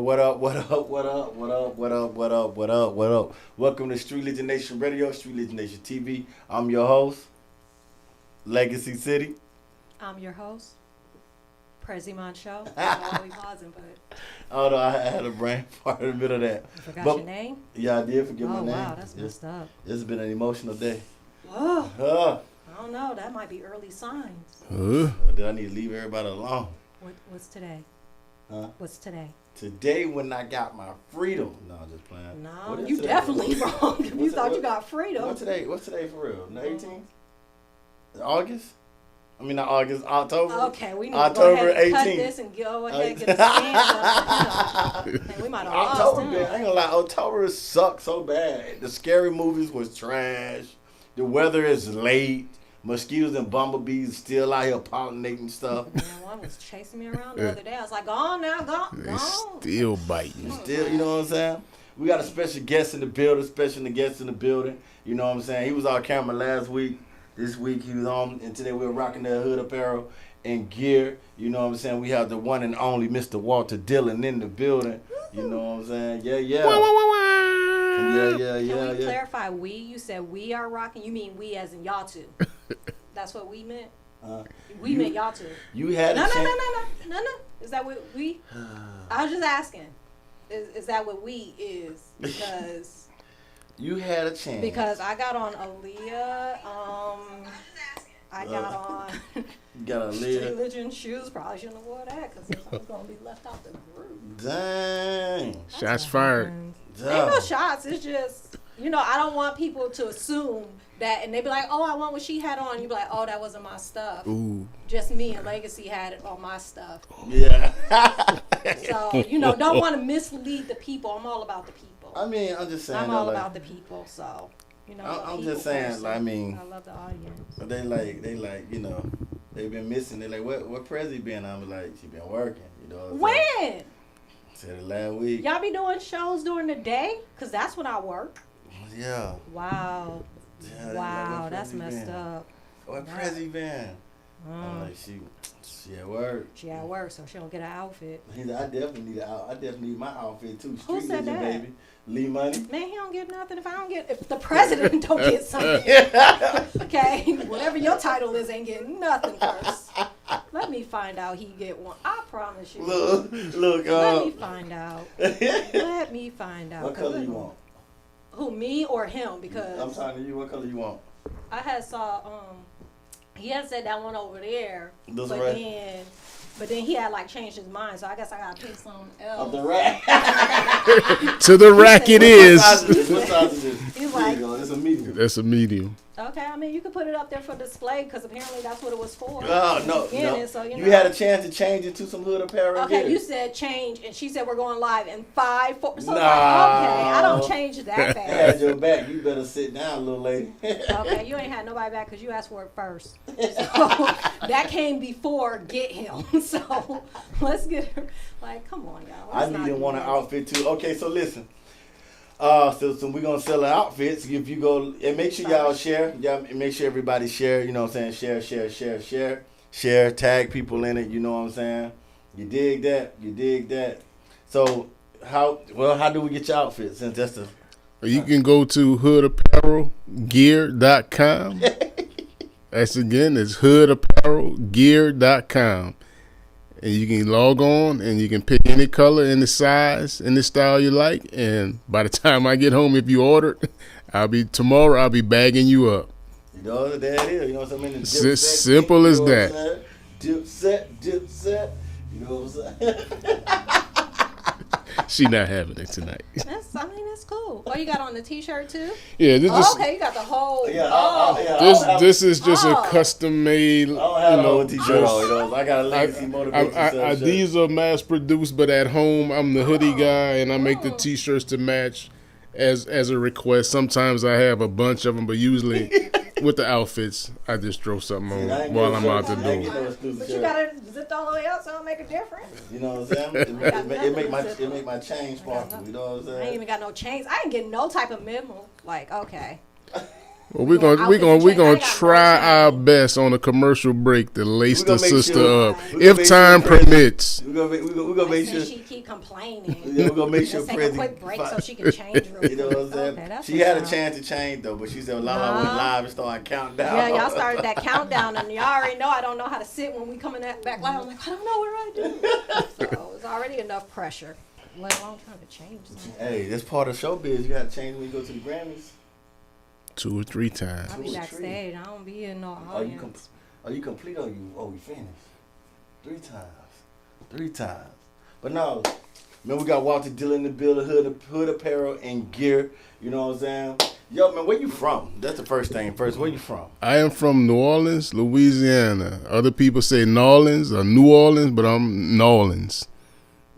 what up, what up, what up, what up, what up, what up, what up, what up. Welcome to Streetligion Nation Radio, Streetligion Nation TV. I'm your host, Legacy City. I'm your host, Prezzie Show. I'm always pausing, but... Oh, no, I had a brain fart in the middle of that. You forgot your name? Yeah, I did forget my name. Oh, wow, that's messed up. It's been an emotional day. Oh, I don't know. That might be early signs. Did I need to leave everybody alone? What's today? Huh? What's today? Today when I got my freedom. No, I'm just playing. No, you definitely wrong. You thought you got freedom. What's today for real? The 18th? August? I mean, not August, October. Okay, we need October to go ahead and 18th. cut this and go ahead and get the stand up. And we might have lost October, him. man, I ain't gonna lie, October sucked so bad. The scary movies was trash. The weather is late. Mosquitoes and bumblebees still out here pollinating stuff. Man, one was chasing me around the other day. I was like, go on now, go on. Still biting. Still, you know what I'm saying? We got a special guest in the building, You know what I'm saying? He was on camera last week. This week he was on, and today we're rocking the hood apparel and gear. You know what I'm saying? We have the one and only Mr. Walter Dillon in the building. You know what I'm saying? Yeah. Can we clarify we? You said we are rocking. You mean we as in y'all two? That's what we meant? We meant y'all two. You had No. Is that what we? I was just asking. Is that what we is? Because you had a chance. Because I got on Aaliyah. I got on Streetligion shoes. Probably shouldn't have wore that because I was gonna be left out the group. Dang. Shots fired. Ain't no shots. It's just, I don't want people to assume that, and they be like, oh, I want what she had on. You be like, oh, that wasn't my stuff. Ooh. Just me and Legacy had it on my stuff. Yeah. So, don't want to mislead the people. I'm all about the people. I mean, I'm just saying. I'm all about the people, so, I'm just saying, I love the audience. But they they've been missing. They like, what Prezzie been? I'm like, she been working, When? Said it last week. Y'all be doing shows during the day? Because that's when I work. Yeah. Wow. Yeah, wow, that's messed up. What Prezzie been? I'm like, she at work. She at work, so she don't get an outfit. I definitely need my outfit too. Who said that? Baby. Lee Money. Man, he don't get nothing if the president don't get something. Okay, whatever your title is ain't getting nothing first. Let me find out he get one. I promise you. Look. Let me find out. Let me find out. What color you want? Who, me or him? Because I'm talking to you. What color you want? I had saw he had said that one over there, Those but right. But then he had changed his mind, so I guess I gotta pick something else. Of the rack. To the rack it is. What size is this? He's like, it's a medium. That's a medium. Okay, I mean you could put it up there for display because apparently that's what it was for. Oh no. So, you had a chance to change it to some hood apparel. Okay, you said change, and she said we're going live in 5, 4. So nah. Okay, I don't change that fast. I had your back. You better sit down, little lady. Okay, you ain't had nobody back because you asked for it first. So that came before get him. So let's get her. Come on, y'all. I need and want an outfit too. Okay, so listen. So we're gonna sell the outfits. If you go and make sure y'all share, make sure everybody share. You know what I'm saying? Share. Tag people in it. You know what I'm saying? You dig that? So how do we get your outfits? Since that's the you can go to hoodapparelgear.com. It's hoodapparelgear.com. And you can log on and you can pick any color, any size, any style you like. And by the time I get home, if you order, I'll be bagging you up. There it is. You know what I mean? Simple as that. Dip set. You know what I'm saying? She not having it tonight. That's cool. Oh, you got on the t-shirt too? Yeah. Okay, you got the whole. This is just a custom made. I don't have no t-shirt on. I got a Legacy motivation. These are mass produced, but at home I'm the hoodie guy, and I make the t-shirts to match as a request. Sometimes I have a bunch of them, but usually with the outfits, I just throw something on while I'm out the door. But you got it zipped all the way up, so it'll make a difference. You know what I'm saying? It make my chain sparkle. You know what I'm saying? I ain't even got no chains. I ain't getting no type of memo. Okay. Well, we're gonna try our best on a commercial break to lace the sister up, if time permits. We're gonna make sure she keep complaining. Yeah, we're gonna make sure take a quick break so she can change real You know what I'm saying? Okay, she had a chance to change though, but she said Lala went live and started counting down. Yeah, y'all started that countdown, and y'all already know I don't know how to sit when we coming back live. I'm like, I don't know what I do. So it's already enough pressure. Let alone trying to change something. Hey, that's part of showbiz. You gotta change when you go to the Grammys. 2 or 3 times. I be backstage. I don't be in no audience. Are you complete or you finished? 3 times. But no, man, we got Walter Dillon in the building, hood apparel and gear. You know what I'm saying? Yo, man, where you from? That's the first thing. First, where you from? I am from New Orleans, Louisiana. Other people say Nolans or New Orleans, but I'm Nolans.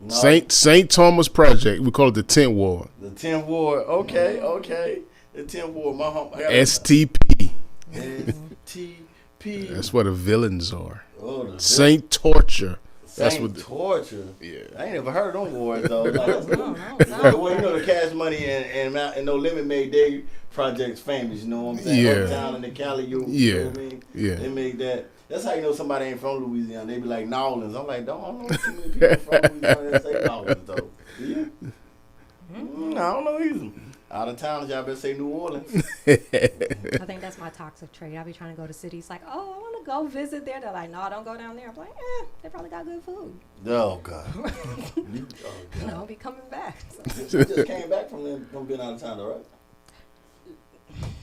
No. St. Thomas Project. We call it the 10th Ward. The 10th Ward. Okay. The 10th Ward. My home. STP. STP. That's what the villains are. Oh, Saint Torture. That's what Torture. Yeah. I ain't never heard of them words though. Well, you know the Cash Money and No Limit made their projects famous. You know what I'm saying? Yeah. Uptown and the Cali. You know what I mean? Yeah. They made that. That's how you know somebody ain't from Louisiana. They be like Nolans. I'm like, don't know too many people from Louisiana that say Nolans though. Yeah. I don't know either. Out of town, y'all better say New Orleans. I think that's my toxic trait. I be trying to go to cities like, oh, I want to go visit there. They're like, no, don't go down there. I'm like, they probably got good food. Oh God. I'll be coming back. So. You just came back from being out of town, though, right?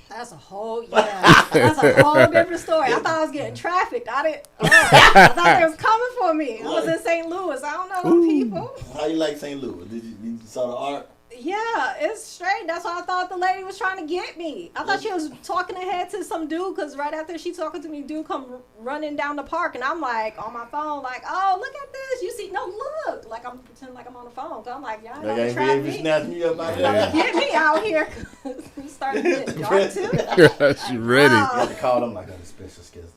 That's a whole different story. I thought I was getting trafficked. I thought they was coming for me. I was in St. Louis. I don't know them people. How you like St. Louis? Did you saw the art? Yeah, it's straight. That's why I thought the lady was trying to get me. I thought she was talking ahead to some dude, because right after she talking to me, dude come running down the park, and I'm like on my phone, like, oh, look at this. You see? No, look. Like I'm pretending like I'm on the phone. So I'm like, y'all don't trap me. Snatch me up out there. Get me out here. It started getting dark too. She ready. You have to call them like a special skills.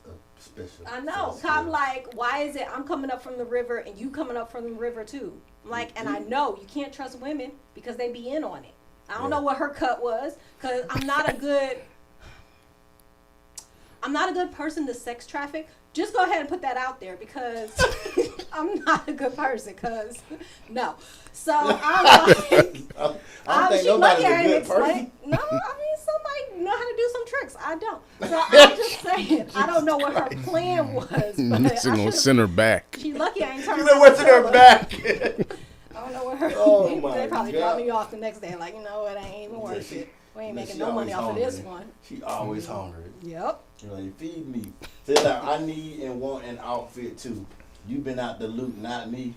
I know. So I'm like, why is it I'm coming up from the river and you coming up from the river too? Like, and I know you can't trust women because they be in on it. I don't know what her cut was, because I'm not a good person to sex traffic. Just go ahead and put that out there, because I'm not a good person, because no. So I'm like, I don't think nobody's a good person. No, I mean, somebody know how to do some tricks. I don't. So I'm just saying, I don't know what her plan was. She's gonna send her back. She's lucky I ain't turned around. What's in her back? I don't know what her. They probably brought me off the next day. Like, you know what? I ain't even worth it. We ain't making no money off of this one. She always hungry. Yep. You know, you feed me. Say like, I need and want an outfit too. You been out the loot, not me.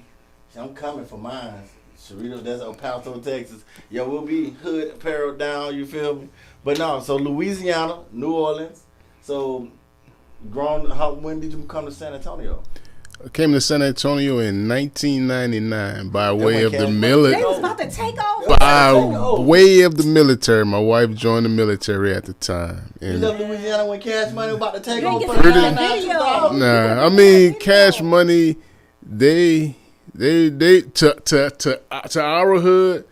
I'm coming for mine. Cerritos, that's El Paso, Texas. Yeah, we'll be hood apparel down, you feel me? But no, so Louisiana, New Orleans. So when did you come to San Antonio? I came to San Antonio in 1999 by way of the military. They was about to take off. By way of the military. My wife joined the military at the time. You left Louisiana when Cash Money was about to take off? Nah, I mean, Cash Money, they to our hood,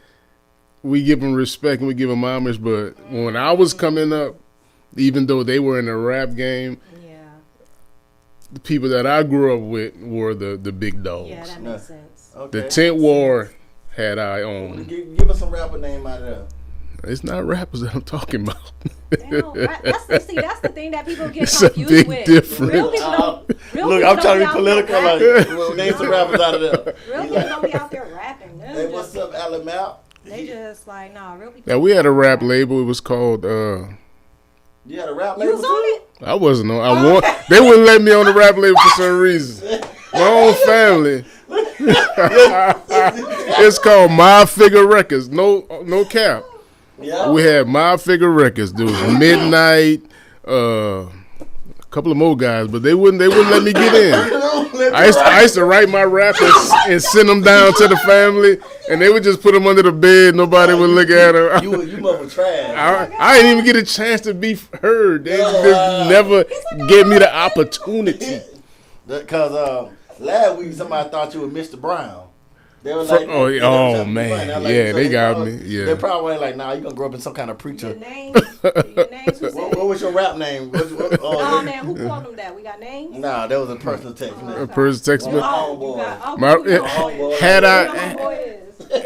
we give them respect and we give them homage. But when I was coming up, even though they were in the rap game, the people that I grew up with were the big dogs. Yeah, that makes sense. Okay. The 10th Ward had our own. Give us some rapper name out of there. It's not rappers that I'm talking about. That's the thing that people get it's confused with. Difference. Real people don't. Look, I'm trying to be political. Like, name some rappers out of there. Real people don't be out there rapping. Hey, what's up, Alabama? They just like, nah, real people. Yeah, we had a rap label. It was called. You had a rap label? You was on it? I wasn't on. They wouldn't let me on the rap label for some reason. My own family. It's called My Figure Records. No cap. Yeah. We had My Figure Records. There was Midnight, a couple of more guys, but they wouldn't let me get in. I used to write my rap and send them down to the family, and they would just put them under the bed. Nobody would look at them. You mother trash. I didn't even get a chance to be heard. They just never gave me the opportunity. Because last week somebody thought you were Mr. Brown. They were like, oh man, yeah, they got me. Yeah, they probably ain't like, nah, you gonna grow up in some kind of preacher. Your names What was your rap name? Oh man, who called them that? We got names? Nah, that was a personal text. A personal text.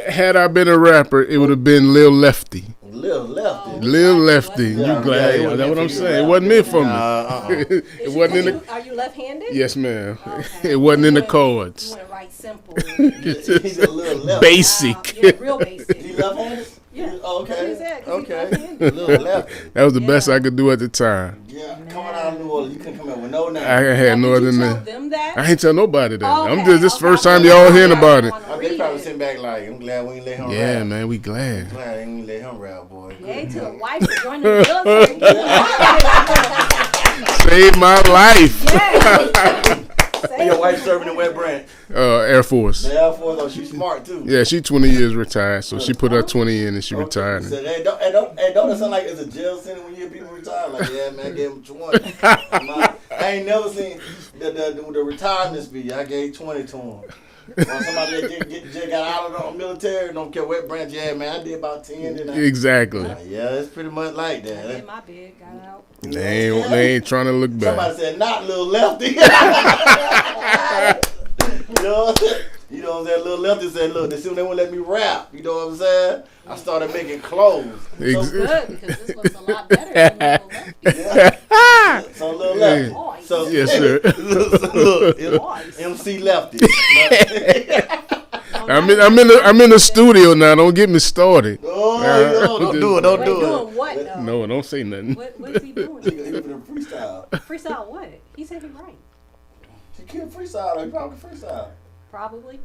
Had I been a rapper, it would have been Lil Lefty. Lil Lefty. Lil Lefty. You glad? Yeah, that's what I'm saying. It wasn't meant for me. It wasn't in the. Are you left-handed? Yes, ma'am. Okay. It wasn't in the cards. You want to write simple. He's a little lefty. Basic. Yeah, real basic. He left-handed? Yeah. Okay. Little lefty. That was the best I could do at the time. Yeah, coming out of New Orleans, you couldn't come in with no name. I had no other name. Them that? I ain't tell nobody that. Okay, I'm just this first time y'all hearing about it. They probably sitting back like, I'm glad we ain't let him rap. Yeah, man, we glad. I'm glad they ain't let him rap, boy. Yeah, to a wife to join the military. Saved my life. Yeah. Your wife serving in what branch? Air Force. The Air Force, oh, she's smart too. Yeah, she 20 years retired, so she put her 20 in and she retired. So, don't it sound like it's a jail sentence when you hear people retire? Like, yeah, man, I gave him 20. I ain't never seen the retirement speech. I gave 20 to him. Or somebody that just got out of the military, don't care what branch you had, man. I did about 10. Exactly. Yeah, it's pretty much like that. I did my bid, got out. They ain't trying to look back. Somebody said, not Lil Lefty. You know what I'm saying? Lil Lefty said, look, they still they won't let me rap. You know what I'm saying? I started making clothes. So good, because this looks a lot better than Lil Lefty. Yeah. So Lil Lefty. So, yes, sir. Look, MC Lefty. I'm in the studio now. Don't get me started. Oh, don't do it. Don't do it. Doing what, though? No, don't say nothing. What is he doing? He gonna freestyle. Freestyle what? He said he right. He can't freestyle. He probably freestyle. Probably.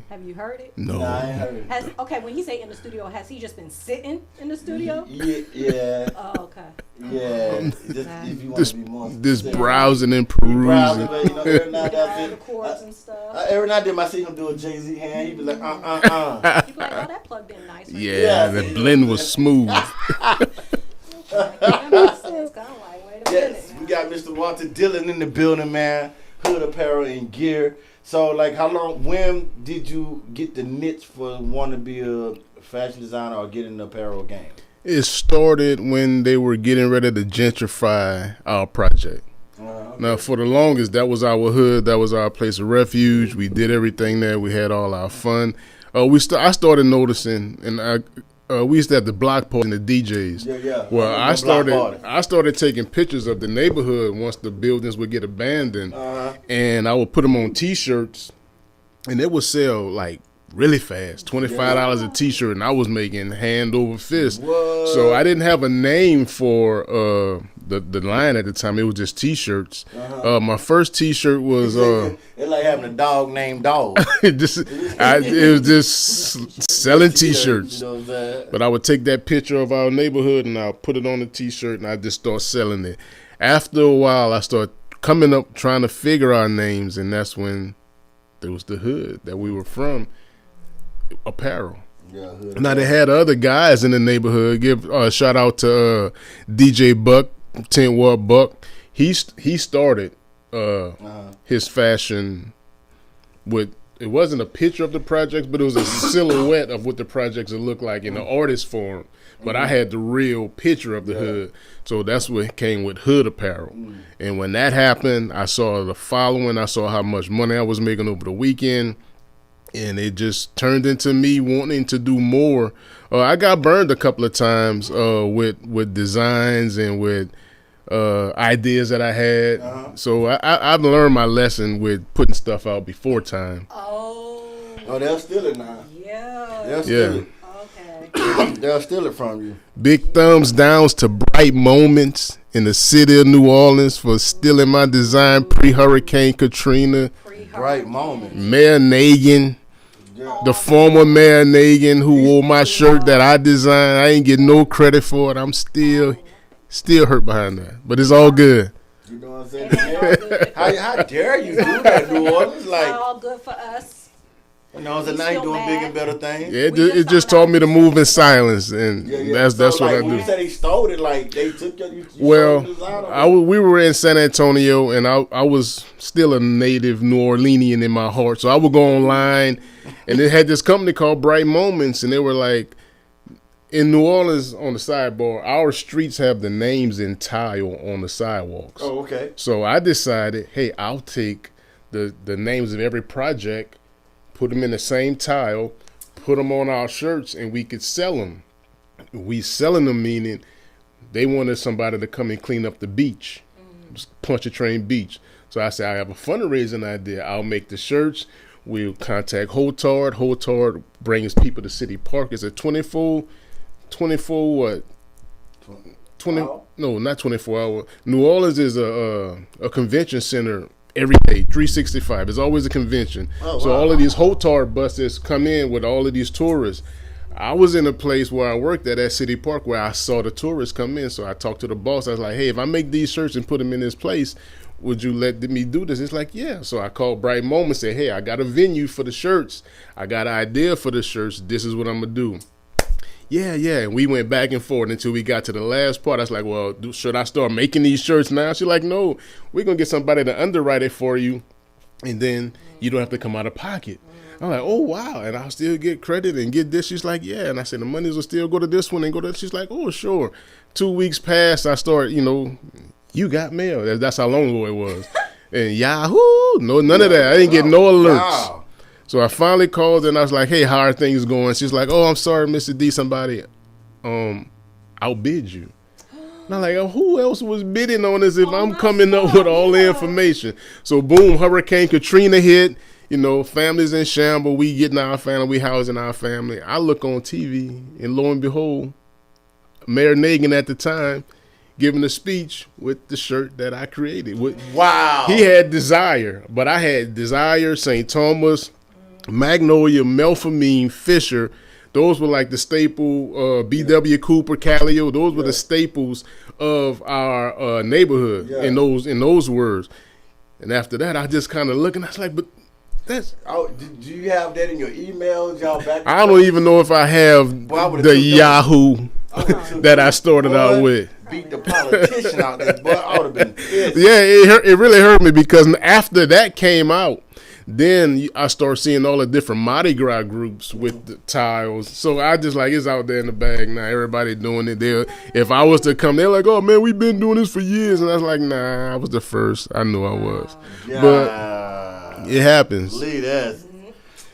Have you heard it? No. Nah, I ain't heard it. Okay, when he say in the studio, has he just been sitting in the studio? Yeah. Oh, okay. Yeah. Just, if you want to be more specific. Browsing and perusing. Every night the chords and stuff. Every night I see him do a Jay-Z hand. He be like, You be like, oh, that plugged in nice. Right? Yeah, the blend was smooth. That makes sense. Kind of like, wait a minute. We got Mr. Walter Dillon in the building, man. Hood Apparel and Gear. So, like, when did you get the niche for wanting to be a fashion designer or get in the apparel game? It started when they were getting ready to gentrify our project. Okay. Now, for the longest, that was our hood. That was our place of refuge. We did everything there. We had all our fun. I started noticing, and we used to have the block party and the DJs. Yeah. Well, I started taking pictures of the neighborhood once the buildings would get abandoned, and I would put them on T-shirts, and it would sell like really fast, $25 a T-shirt, and I was making hand over fist. What? So I didn't have a name for the line at the time. It was just T-shirts. My first T-shirt was it's like having a dog named Dog. it was just selling T-shirts. You know what I'm saying? But I would take that picture of our neighborhood and I'll put it on a T-shirt and I just start selling it. After a while, I started coming up trying to figure our names, and that's when there was the hood that we were from, Apparel. Yeah, hood. Now they had other guys in the neighborhood. Give a shout out to DJ Buck, 10 Watt Buck. He started his fashion with, it wasn't a picture of the projects, but it was a silhouette of what the projects would look like in the artist form. But I had the real picture of the hood. So that's what came with Hood Apparel. And when that happened, I saw the following. I saw how much money I was making over the weekend. And it just turned into me wanting to do more. I got burned a couple of times with designs and with ideas that I had. So I've learned my lesson with putting stuff out before time. Oh, they'll steal it now. Yeah. They'll steal it. Okay. They'll steal it from you. Big thumbs downs to Bright Moments in the city of New Orleans for stealing my design pre-Hurricane Katrina. Bright Moments. Mayor Nagin. The former Mayor Nagin who wore my shirt that I designed. I ain't get no credit for it. I'm still hurt behind that. But it's all good. You know what I'm saying? How dare you do that, New Orleans? Like, all good for us. You know, so now you're doing big and better things. Yeah, it just taught me to move in silence, and that's so, what like, I do. When you said they stole it, like they took your. We were in San Antonio, and I was still a native New Orleanian in my heart, so I would go online, and it had this company called Bright Moments, and they were like, in New Orleans, on the sidebar, our streets have the names in tile on the sidewalks. Oh, okay. So I decided, hey, I'll take the names of every project, put them in the same tile, put them on our shirts, and we could sell them. We selling them meaning they wanted somebody to come and clean up the beach, Pontchartrain Beach. So I said, I have a fundraising idea. I'll make the shirts. We'll contact Hotard. Hotard brings people to City Park. It's a 24 what? 20? Wow. No, not 24 hour. New Orleans is a convention center every day, 365. It's always a convention. Oh, so wow. all of these Hotard buses come in with all of these tourists. I was in a place where I worked at City Park where I saw the tourists come in. So I talked to the boss. I was like, hey, if I make these shirts and put them in this place, would you let me do this? It's like, yeah. So I called Bright Moment and said, hey, I got a venue for the shirts. I got an idea for the shirts. This is what I'm going to do. Yeah. And we went back and forth until we got to the last part. I was like, well, should I start making these shirts now? She's like, no, we're going to get somebody to underwrite it for you, and then you don't have to come out of pocket. I'm like, oh, wow, and I'll still get credit and get this. She's like, yeah, and I said, the monies will still go to this one and go to. She's like, oh, sure. 2 weeks passed, I start, you got mail. That's how long ago it was. And Yahoo, no, none of that. I didn't get no alerts. Wow. So I finally called and I was like, hey, how are things going? She's like, oh, I'm sorry, Mr. D, somebody outbid you. And I'm like, oh, who else was bidding on this if I'm coming up with all the information? So boom, Hurricane Katrina hit. Families in shambles. We getting our family. We housing our family. I look on TV, and lo and behold, Mayor Nagin at the time giving a speech with the shirt that I created. Wow. He had Desire, but I had Desire, St. Thomas, Magnolia, Melphamine, Fisher. Those were like the staple, B.W. Cooper, Callio. Those were the staples of our neighborhood in those words. And after that, I just kind of look, and I was like, but that's. Oh, do you have that in your emails? Y'all back? I don't even know if I have the Yahoo that I started out with. Beat the politician out there, but I would have been pissed. Yeah, it really hurt me because after that came out, then I start seeing all the different Mardi Gras groups with the tiles. So I just like, it's out there in the bag now. Everybody doing it there. If I was to come, they're like, oh man, we've been doing this for years. And I was like, nah, I was the first. I knew I was. Yeah. But it happens. Leave that.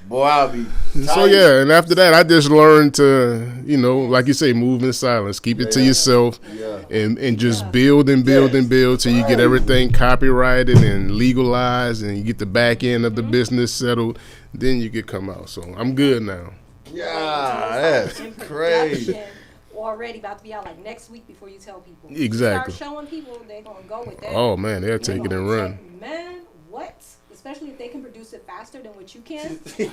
Boy, I'll be tight. So yeah, and after that, I just learned to, like you say, move in silence. Keep it to yourself, and just build and build and build till you get everything copyrighted and legalized, and you get the back end of the business settled. Then you could come out. So I'm good now. Yeah, that's crazy. Already about to be out like next week before you tell people. Exactly. Start showing people, they're gonna go with that. Oh man, they'll take it and run. Man, what? Especially if they can produce it faster than what you can. So they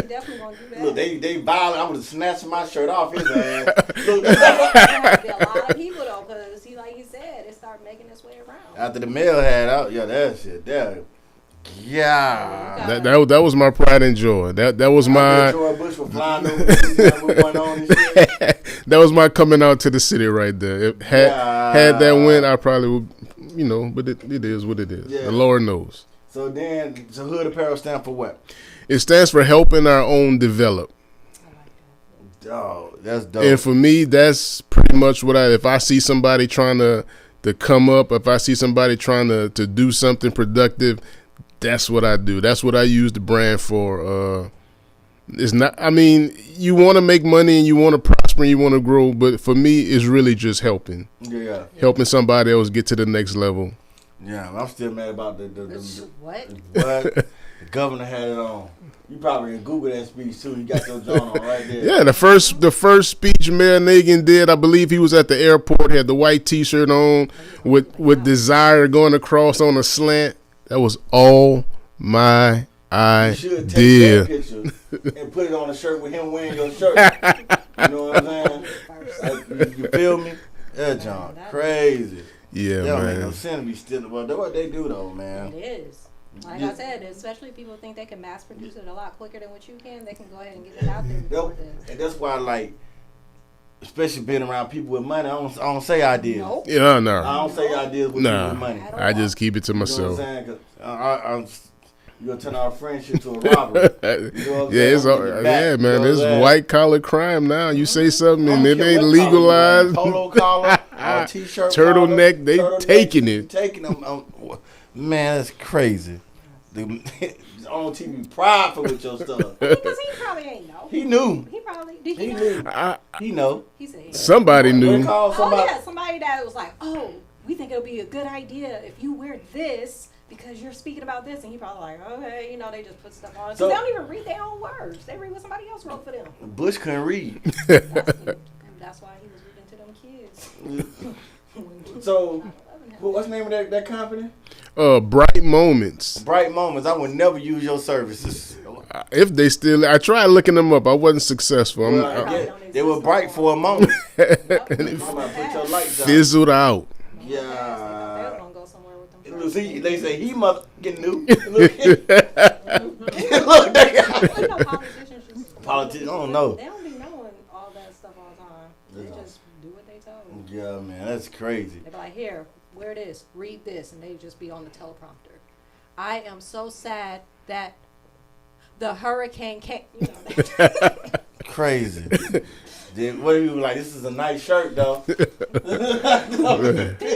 definitely gonna do that. Look, they violent. I would have snatched my shirt off his ass. There's gonna be a lot of people though, because like he said, it started making its way around. After the mail had out, that shit, yeah. That was my pride and joy. That was my. George Bush was flying over going on and shit. That was my coming out to the city right there. Had that went, I probably would. But it is what it is. Yeah. The Lord knows. So Hood Apparel stand for what? It stands for helping our own develop. Oh, that's dope. And for me, that's pretty much what if I see somebody trying to come up, if I see somebody trying to do something productive, that's what I do. That's what I use the brand for. It's not. I mean, you want to make money and you want to prosper and you want to grow, but for me, it's really just helping. Yeah. Helping somebody else get to the next level. Yeah, I'm still mad about the what? The governor had it on. You probably can Google that speech too. You got your John on right there. Yeah, the first speech Mayor Nagin did, I believe he was at the airport, had the white T-shirt on with Desire going across on a slant. That was all my idea. You should take that picture and put it on a shirt with him wearing your shirt. You know what I'm saying? You feel me? Yeah, John, crazy. Yeah, that man. That make no sense to be stealing. But that's what they do, though, man. It is. Like I said, especially people think they can mass produce it a lot quicker than what you can. They can go ahead and get it out there before this. And that's why, like, especially being around people with money, I don't say ideas. Nope. Yeah, no. I don't say ideas with people with money. I just keep it to myself. You know what I'm saying? You're going to turn our friendship to a robbery. You know what I'm Yeah, saying? man, it's white collar crime now. You say something and it ain't what legalized. Polo collar, t-shirt, turtleneck, they taking it. Taking them. Man, that's crazy. On TV prideful with your stuff. Because he probably ain't know. He knew. He probably did. He knew. He know. He said somebody knew. Somebody that was like, oh, we think it'll be a good idea if you wear this because you're speaking about this, and he probably like, okay, you know, they just put stuff on it. So they don't even read their own words. They read what somebody else wrote for them. Bush couldn't read. That's why he was reading to them kids. So, what's the name of that company? Bright Moments. Bright Moments. I would never use your services. If they still, I tried looking them up. I wasn't successful. They were bright for a moment. And it fizzled out. Yeah. They're gonna go somewhere with them. Look, see, they say he must get new. Look, they got politicians. I don't know. They don't be knowing all that stuff all the time. They just do what they told. Yeah, man, that's crazy. They be like, here, wear this, read this, and they just be on the teleprompter. I am so sad that the hurricane came. You know, crazy. Then what are you like? This is a nice shirt, though. you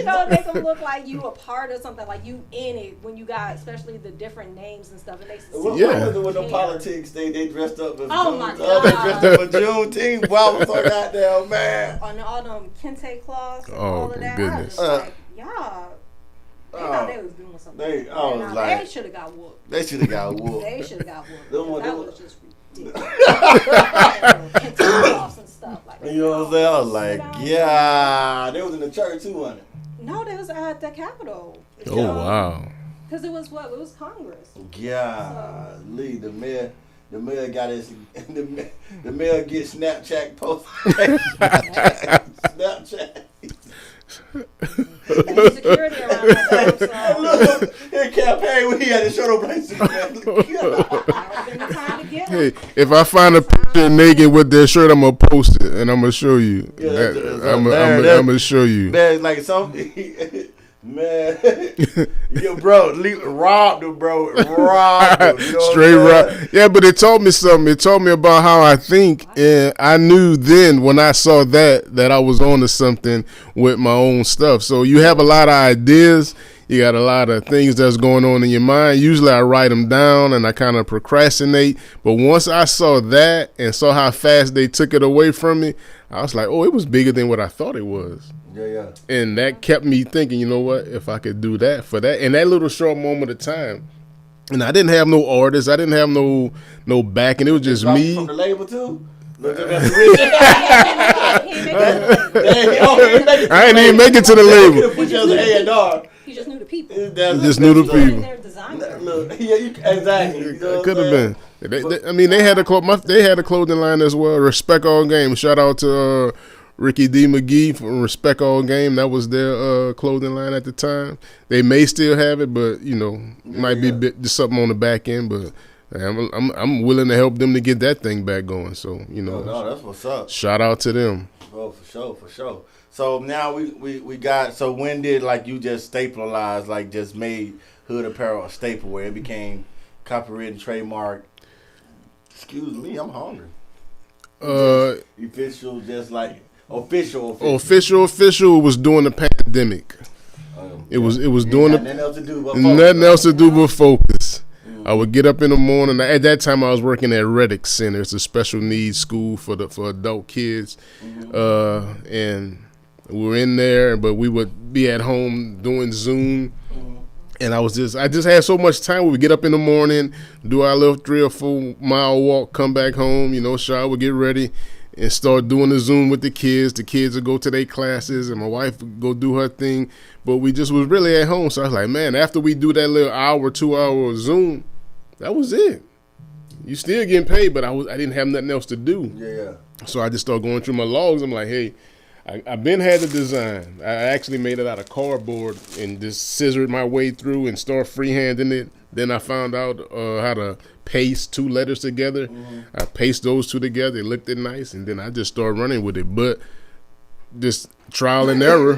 know, make them look like you a part of something, like you in it when you got, especially the different names and stuff. It makes it What was it with the politics? They dressed up. Oh my God! They dressed up for Juneteenth. Wow, was so goddamn man. On all them kente cloths and Oh, all of that. goodness. I was just like, y'all. They thought they was doing something. They should have got whooped. They should have got whooped. They should have got whooped. That was just ridiculous. And stuff like that. You know what I'm saying? I was like, yeah. They was in the church too, wasn't it? No, they was at the Capitol. Oh, wow. Because it was what? It was Congress. Yeah. Lee, the mayor got his, the mayor gets Snapchat post. Snapchat. Security around that time, Look, in campaign when he had his shirt over his Hey, if I find a picture naked with their shirt, I'm gonna post it and I'm gonna show you. I'm gonna show you. Man, like man, yo, bro, robbed him, bro, robbed him. You know straight rob. Yeah, but it told me something. It told me about how I think, and I knew then when I saw that I was on to something with my own stuff. So you have a lot of ideas. You got a lot of things that's going on in your mind. Usually I write them down and I kind of procrastinate. But once I saw that and saw how fast they took it away from me, I was like, oh, it was bigger than what I thought it was. Yeah. And that kept me thinking, you know what, if I could do that for that. In that little short moment of time. And I didn't have no artists. I didn't have no backing. It was just me. From the label too? I ain't even make it to the label. He just knew the people. Exactly. It could have been. They had a clothing line as well. Respect All Game. Shout out to Ricky D. McGee from Respect All Game. That was their clothing line at the time. They may still have it, but might be just something on the back end. But I'm willing to help them to get that thing back going. So no, that's what's up. Shout out to them. Oh, for sure. So now we got. So when did you just stapleize, just made Hood Apparel a staple where it became copyrighted and trademark? Excuse me, I'm hungry. Official, just like official. Official was during the pandemic. It was doing nothing else to do but focus. I would get up in the morning. At that time, I was working at Reddick Center. It's a special needs school for adult kids, and we were in there. But we would be at home doing Zoom, and I just had so much time. We would get up in the morning, do our little 3 or 4 mile walk, come back home, shower, get ready, and start doing the Zoom with the kids. The kids would go to their classes, and my wife would go do her thing. But we just was really at home. So I was like, man, after we do that little hour, 2 hour Zoom, that was it. You still getting paid, but I didn't have nothing else to do. Yeah. So I just started going through my logs. I'm like, hey, I've been had the design. I actually made it out of cardboard and just scissored my way through and start freehanding it Then I found out how to paste 2 letters together. I paste those 2 together. It looked nice, and then I just started running with it. But this trial and error.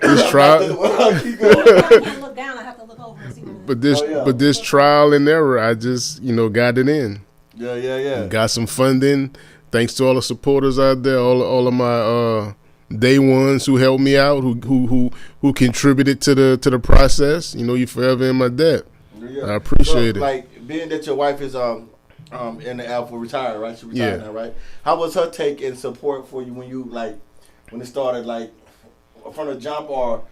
This trial. I can't look down. I have to look over and see what it is. But this trial and error, I just got it in. Yeah. Got some funding. Thanks to all the supporters out there, all of my day ones who helped me out, who contributed to the process. You forever in my debt. Yeah. I appreciate it. Like being that your wife is in the Alpha retired, right? She retired now, right? How was her take and support for you when it started, like from the jump, or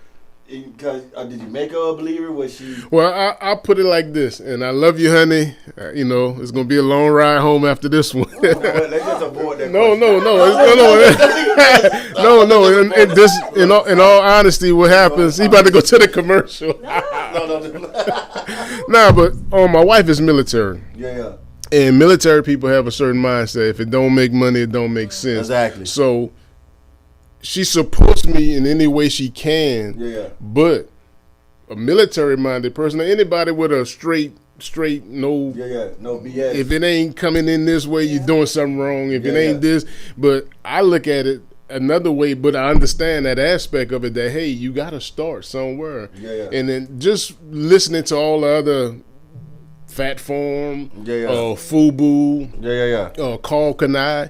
because did you make her a believer? Was she? Well, I'll put it like this, and I love you, honey. It's gonna be a long ride home after this one. Let's just avoid that. No. And this, in all honesty, what happens? He about to go to the commercial. Nah, but my wife is military. Yeah. And military people have a certain mindset. If it don't make money, it don't make sense. Exactly. So she supports me in any way she can. Yeah. But a military-minded person, or anybody with a straight no. No BS. If it ain't coming in this way, you're doing something wrong. If it ain't this, but I look at it another way. But I understand that aspect of it. That hey, you got to start somewhere. Yeah. And then just listening to all the other Fat Farm, FUBU, Carl Kanai,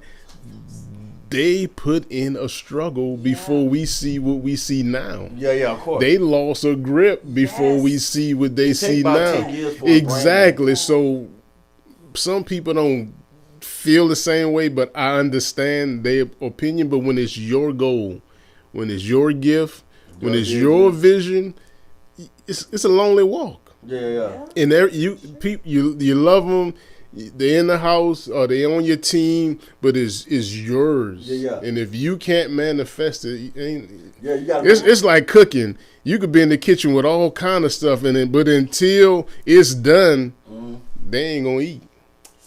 they put in a struggle before we see what we see now. Yeah, of course. They lost a grip before we see what they see now. Exactly. So some people don't feel the same way, but I understand their opinion. But when it's your goal, when it's your gift, when it's your vision, it's a lonely walk. Yeah. And you love them. They're in the house or they on your team, but it's yours. Yeah. And if you can't manifest it, you gotta it's like cooking. You could be in the kitchen with all kind of stuff in it, but until it's done, they ain't gonna eat.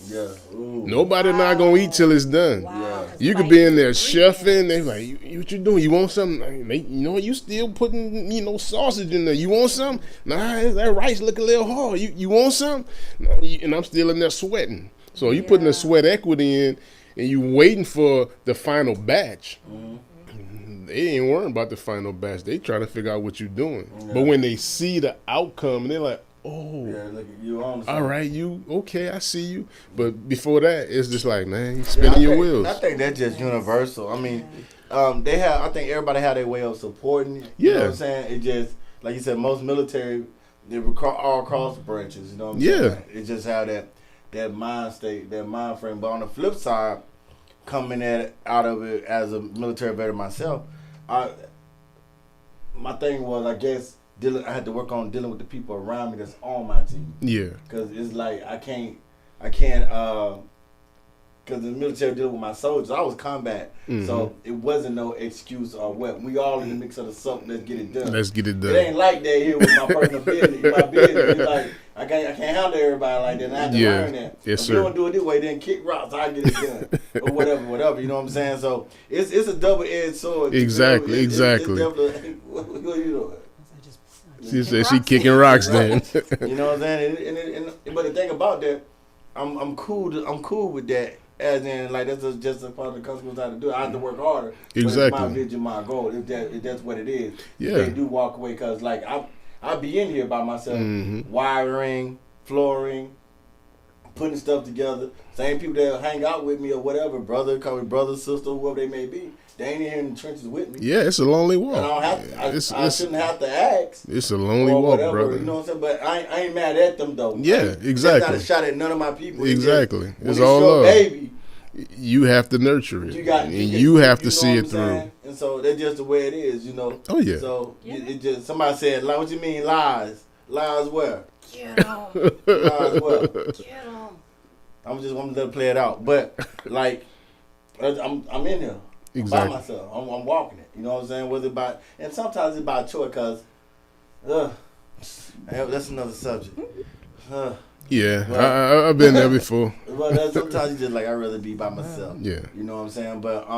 Yeah. Nobody not gonna eat till it's done. Wow. You could be in there chefing. They like, what you doing? You want something? You still putting sausage in there. You want something? Nah, that rice look a little hard. You want something? And I'm still in there sweating. So you putting the sweat equity in, and you waiting for the final batch. They ain't worrying about the final batch. They trying to figure out what you're doing. But when they see the outcome, they're like, oh, look, you on all right, okay, I see you. But before that, it's just like, man, you spinning your wheels. I think that's just universal. I mean, I think everybody had their way of supporting. You know what I'm saying? It just, like you said, most military, they were all cross branches. You know what I'm saying? It just had that mind state, that mind frame. But on the flip side, coming out of it as a military veteran myself, my thing was, I guess, I had to work on dealing with the people around me that's on my team. Yeah. Because it's like I can't, because the military dealing with my soldiers, I was combat. So it wasn't no excuse or what. We all in the mix of the soap, let's get it done. It ain't like that here with my personal business. My business, it's like, I can't handle everybody like that, and I have to learn that. Yes, if you don't do it this way, then kick rocks, I get it done. Or whatever, you know what I'm saying? So it's a double-edged sword. Exactly. It's definitely, what are you doing? She said she kicking rocks then. You know what I'm saying? But the thing about that, I'm cool with that. As in, like, that's just a part of the consequence I have to do. I have to work harder. Exactly. But it's my vision, my goal. If that's what it is. Yeah. They do walk away because, like, I'll be in here by myself, wiring, flooring, putting stuff together. Same people that hang out with me or whatever, call me brother, sister, whoever they may be. They ain't in here in the trenches with me. Yeah, it's a lonely walk. And I don't have to, I shouldn't have to ask. It's a lonely walk, whatever, brother. You know what I'm saying? But I ain't mad at them though. Yeah, exactly. It's not a shot at none of my people. Exactly. It's all your love. baby. You have to nurture it. You have to see it through. And so that's just the way it is, you know. Oh yeah. So it just, somebody said, like, what you mean lies? Lies where? Get 'em. Lies where? Get 'em. I'm just want to let it play it out. But like, I'm in here. Exactly. By myself. I'm walking it. You know what I'm saying? Whether by, and sometimes it's by choice because, that's another subject. Yeah, I've been there before. Well, sometimes you just like, I'd rather be by myself. Yeah. You know what I'm saying? But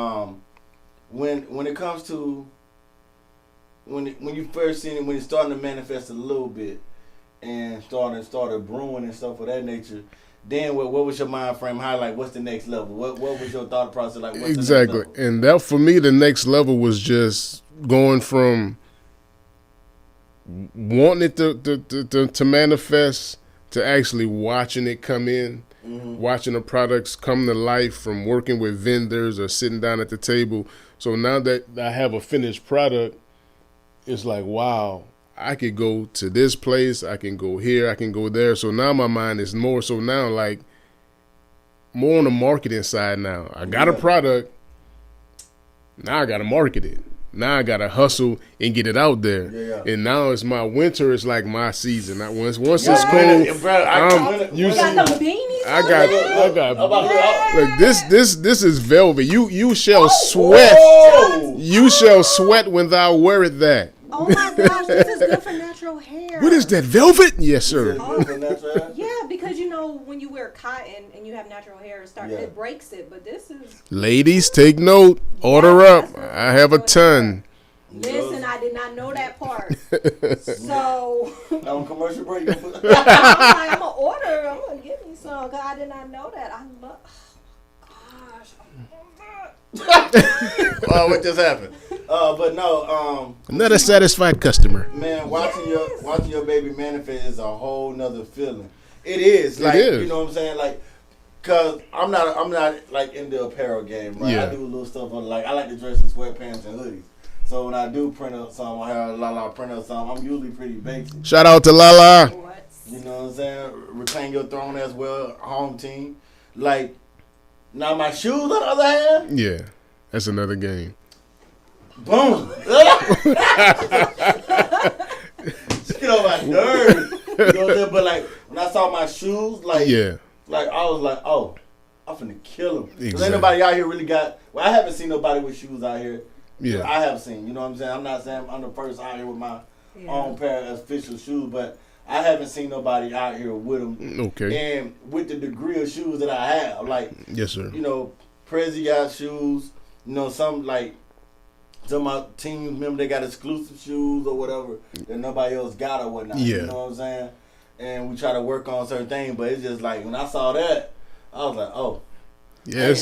when it comes to when you first seen it, when it's starting to manifest a little bit, and started brewing and stuff of that nature, then what was your mind frame? How, like, what's the next level? What was your thought process like? What's Exactly. the next level? And that for me, the next level was just going from wanting it to manifest to actually watching it come in, watching the products come to life from working with vendors or sitting down at the table. So now that I have a finished product, it's like, wow, I could go to this place, I can go here, I can go there. So now my mind is more so now like more on the marketing side now. I got a product, now I got to market it. Now I got to hustle and get it out there. Yeah. And now it's my winter, it's like my season. Once it's cold, We got them beanies. I got Look, this is velvet. You shall sweat. Whoa! You shall sweat when thou wearest that. Oh my gosh, this is good for natural hair. What is that, velvet? Yes, sir. Yeah, because you know when you wear cotton and you have natural hair, it breaks it. But this is. Ladies, take note. Order up. I have a ton. Listen, I did not know that part. So. On commercial break. I'm gonna order. I'm gonna get me some. Cause I did not know that. I love. Oh, what just happened? But no, Another satisfied customer. man, watching your baby manifest is a whole nother feeling. It is, like, you know what I'm saying, like, cause I'm not like in the apparel game, right? Yeah. I do a little stuff like I like to dress in sweatpants and hoodies. So when I do print up something, I have Lala print up something. I'm usually pretty basic. Shout out to Lala. What? You know what I'm saying? Reclaim your throne as well, home team. Like, now my shoes on the other hand. Yeah, that's another game. Boom! Get on my nerves. You know what I'm saying? But like when I saw my shoes, like I was like, oh, I'm finna kill them. Cause ain't nobody out here really got. Well, I haven't seen nobody with shoes out here. Yeah, I have seen. You know what I'm saying? I'm not saying I'm the first out here with my own pair of official shoes, but I haven't seen nobody out here with them. Okay. And with the degree of shoes that I have, like, yes, sir. You know, Prezzie got shoes. You know, some of my team member, they got exclusive shoes or whatever that nobody else got or whatnot. Yeah. You know what I'm saying? And we try to work on certain things, but it's just like when I saw that, I was like, oh. Yeah,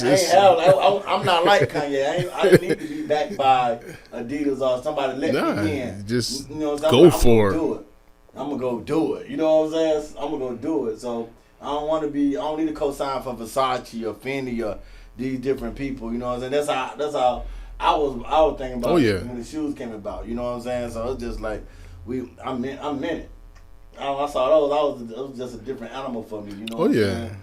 I'm not like Kanye. I didn't need to be backed by Adidas or somebody let me in. Just you know, go for it. I'm gonna go do it. You know what I'm saying? I'm gonna go do it. So I don't need a cosign for Versace or Fendi or these different people. You know what I'm saying? That's how I was thinking about when the shoes came about. You know what I'm saying? So it's just like I'm in it. I saw those. It was just a different animal for me. You know what I'm saying?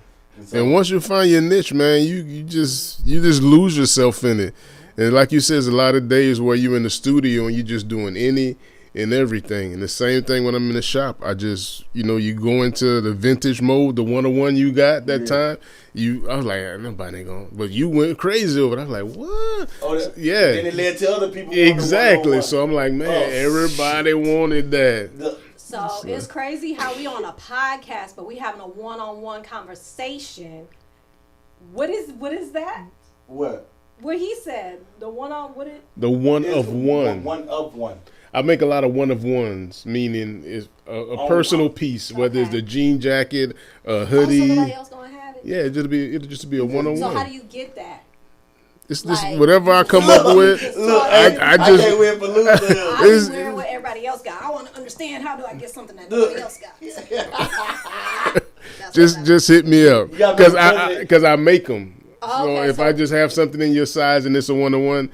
And once you find your niche, man, you just lose yourself in it. And like you said, there's a lot of days where you're in the studio and you're just doing any and everything. And the same thing when I'm in the shop. I just, you go into the vintage mode, the one-on-one you got that time. I was like, nobody ain't going. But you went crazy over it. I was like, what? Oh, yeah. And it led to other people. Exactly. So I'm like, man, everybody wanted that. So it's crazy how we on a podcast, but we having a one-on-one conversation. What is that? What? What he said. The one of one. One of one. I make a lot of one of ones, meaning it's a personal piece, whether it's the jean jacket, a hoodie. So somebody else gonna have it? Yeah, it'll just be a one-on-one. So how do you get that? It's whatever I come up with. I just can't win for losing. I be wearing what everybody else got. I want to understand how do I get something that nobody else got. just hit me up because I make them. So if I just have something in your size and it's a one-on-one.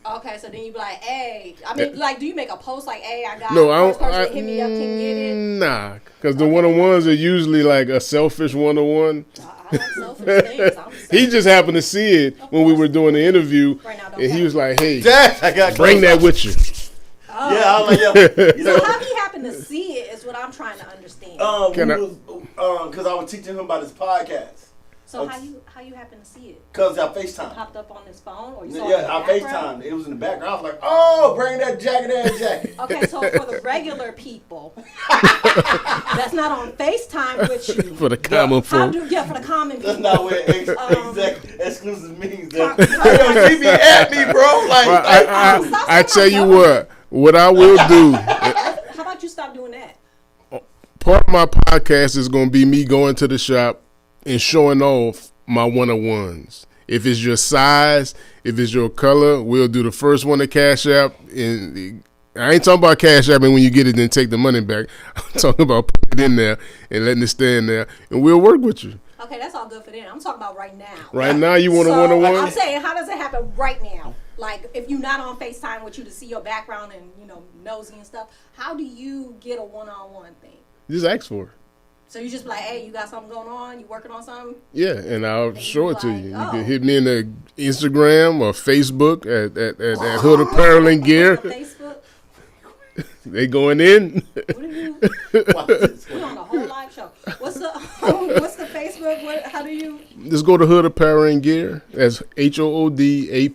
Okay, so then you be like, hey, I mean, like, do you make a post like, hey, I got first person hit me up, can get it? Nah, because the one-on-ones are usually like a selfish one-on-one. I like selfish things. He just happened to see it when we were doing the interview, and he was like, hey, bring that with you. Oh. Yeah, I was like, yeah. So how he happened to see it is what I'm trying to understand. Because I was teaching him about his podcast. So how you happen to see it? Because I FaceTime. Popped up on his phone, or you saw it I FaceTime. It was in the background. I was like, oh, bring that jacket. Okay, so for the regular people that's not on FaceTime with you. For the common folk. For the common people. That's not what exclusive means. They be at me, bro. Like, I tell you what I will do. How about you stop doing that? part of my podcast is going to be me going to the shop and showing off my one-on-ones. If it's your size, if it's your color, we'll do the first one to Cash App. And I ain't talking about Cash App and when you get it, then take the money back. I'm talking about putting it in there and letting it stay in there, and we'll work with you. Okay, that's all good for them. I'm talking about right now. Right now, you want a one-on-one? I'm saying, how does it happen right now? Like, if you're not on FaceTime with you to see your background and, nosy and stuff, how do you get a one-on-one thing? Just ask for it. So you just be like, hey, you got something going on? You working on something? Yeah, and I'll show it to you. You oh. can hit me in the Instagram or Facebook at Hood Apparel and Gear. Facebook? They going in. What are you? We're on the whole live show. What's the Facebook? How do you? Just go to Hood Apparel and Gear. That's HOODAPPAREL. I'm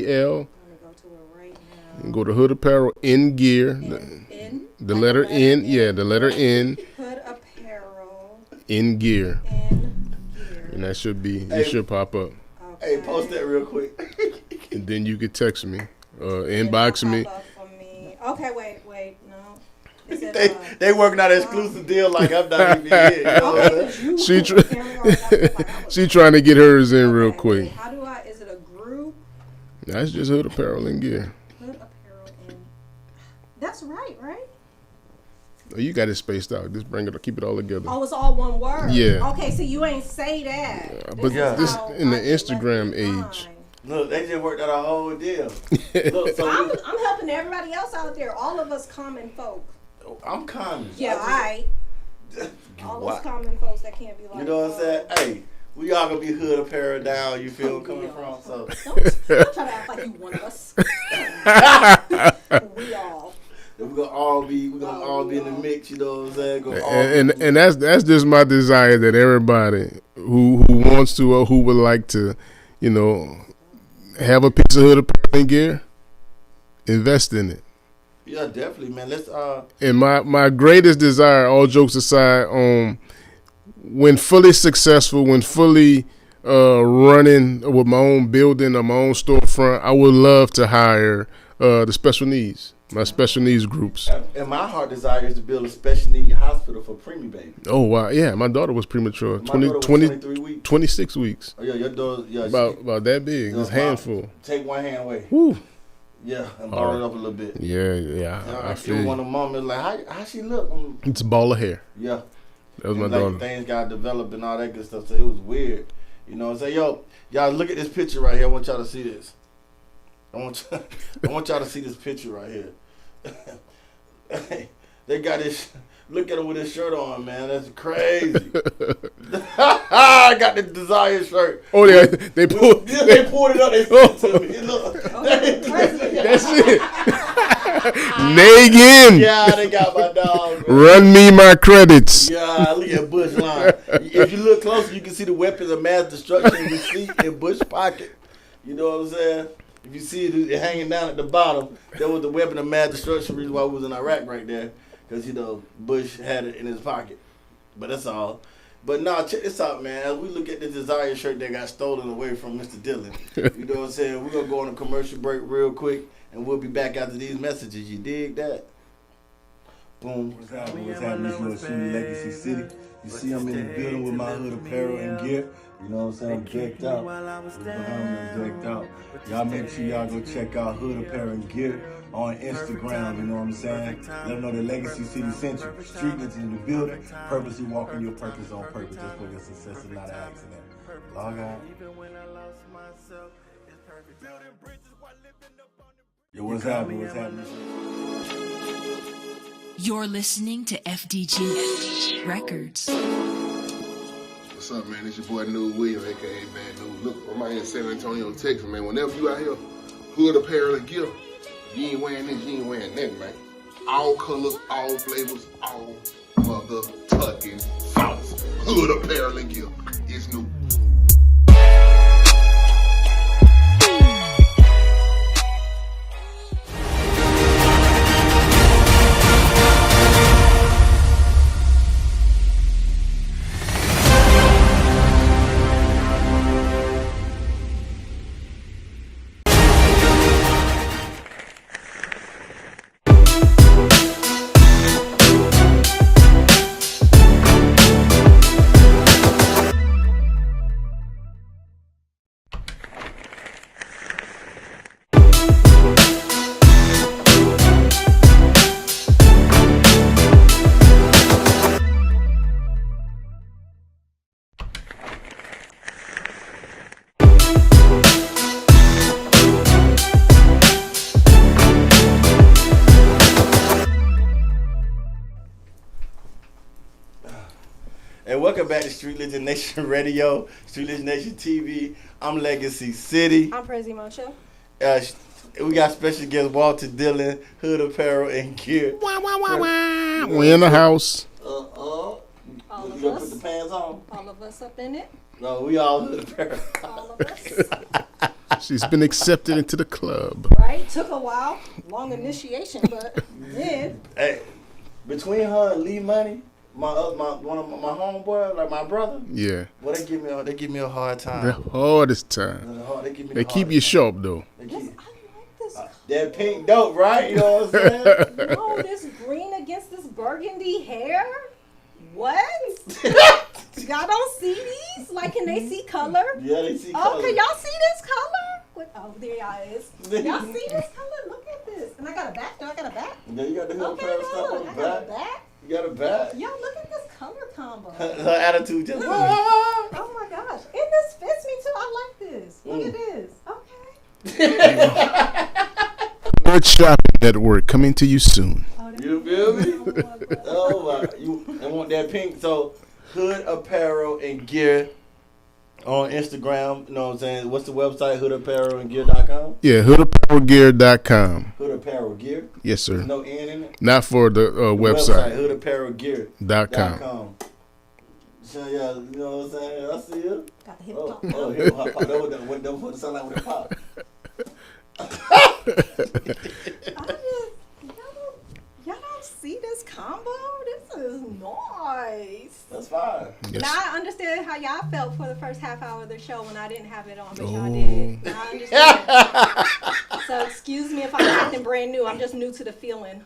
gonna go to it right now. And go to Hood Apparel in Gear. The letter N. Yeah, the letter N. Hood Apparel in Gear. in Gear. And that should be. It should pop up. Hey, post that real quick. And then you could text me, inbox me. Okay, wait, no. Is it, they working out an exclusive deal like I'm not even here. You know what I'm saying? She trying to get hers in real quick. How do I? Is it a group? That's just Hood Apparel and Gear. Hood Apparel and. That's right? Oh, you got it spaced out. Just bring it, keep it all together. Oh, it's all one word. Yeah. Okay, so you ain't say that. But this in the Instagram age. Look, they just worked out a whole deal. Look, so I'm helping everybody else out there. All of us common folk. I'm common. Yeah, all those common folks that can't be like. You know what I'm saying? Hey, we all gonna be Hood Apparel down. You feel coming from? So don't try to act like you one of us. We all. We're gonna all be in the mix. You know what I'm saying? And that's just my desire that everybody who wants to or who would like to, have a piece of Hood Apparel and Gear, invest in it. Yeah, definitely, man. Let's And my greatest desire, all jokes aside, when fully successful, when fully running with my own building or my own storefront, I would love to hire the special needs, my special needs groups. And my heart desire is to build a special needs hospital for preemie babies. Oh wow, yeah, my daughter was premature, My daughter was 23 weeks. 26 weeks. Oh yeah, your daughter, yeah, About that big, it's handful. Take one hand away. Woo. Yeah, and ball it up a little bit. Yeah. I feel one of mom is like, how she look? It's a ball of hair. Yeah. That was my like daughter. Things got developed and all that good stuff, so it was weird. You know what I'm saying? Yo, y'all look at this picture right here. I want y'all to see this. I want y'all to see this picture right here. They got this. Look at him with his shirt on, man. That's crazy. I got the Desire shirt. Oh, they pulled. They pulled it up. They sent it to me. Look. That's it. Nagin. Yeah, they got my dog. Man. Run me my credits. Yeah, look at Bush line. If you look closer, you can see the weapons of mass destruction you see in Bush pocket. You know what I'm saying? If you see it hanging down at the bottom, that was the weapon of mass destruction. Reason why we was in Iraq right there. Because, Bush had it in his pocket. But that's all. But no, check this out, man. As we look at the Desire shirt that got stolen away from Mr. Dillon, you know what I'm saying? We're going to go on a commercial break real quick, and we'll be back after these messages. You dig that? Boom. What's happening? It's Streetligion Legacy City. You see I'm in the building with my Hood Apparel and Gear. You know what I'm saying? I'm decked out. I'm decked out. Y'all make sure y'all go check out Hood Apparel and Gear on Instagram, you know what I'm saying? Let them know that Legacy City sent you. Streetligion in the building. Purposely walking your purpose on purpose just for your success and not an accident. Log out. Yo, what's happening? What's happening? You're listening to FDG Records. What's up, man? It's your boy New William, aka Bad News. Look, I'm out here in San Antonio, Texas, man. Whenever you out here, Hood Apparel and Gear, you ain't wearing this, you ain't wearing that, man. All colors, all flavors, all mother-tucking sauce. Hood Apparel and Gear. It's new. Welcome back to Streetligion Nation Radio, Streetligion Nation TV. I'm Legacy City. I'm Prezzie Moncho. We got special guest Walter Dillon, Hood Apparel and Gear. We in the house. All You of gonna us. put the pants on? All of us up in it. No, we all Hood Apparel. All of us. She's been accepted into the club. Right? Took a while. Long initiation, but then. Hey, between her and Lee Money, one of my homeboy, like my brother. Yeah. Well, they give me a hard time. The hardest time. They keep you sharp though. Yes, I like this. That pink dope, right? You know what I'm saying? No, this green against this burgundy hair? What? Y'all don't see these? Like, can they see color? Yeah, they see Oh, color. can y'all see this color? Oh, there y'all is. Y'all see this color? Look at this. And I got a back. Do I got a back? Yeah, you got the Hood Okay, Apparel stuff look. on I the got a back. back. You got a back. Y'all, look at this color combo. Her attitude just. Oh my gosh. And this fits me too. I like this. Look at this. Okay. Good Shopping Network coming to you soon. You feel me? Oh my God. Oh my! You I want that pink? So Hood Apparel and Gear on Instagram. You know what I'm saying? What's the website? HoodApparelAndGear.com. Yeah, hoodapparelgear.com. Hood Apparel Gear. Yes, sir. There's no N in it. Not for the website. HoodApparelGear.com. So yeah, you know what I'm saying? I see you. Got the hip Oh, hop. oh, hip hop. That was what the sound like with the pop. Y'all don't see this combo? This is nice. That's fine. Yes. Now I understand how y'all felt for the first half hour of the show when I didn't have it on, but y'all Oh. did. Now I understand. So excuse me if I'm acting brand new. I'm just new to the feeling.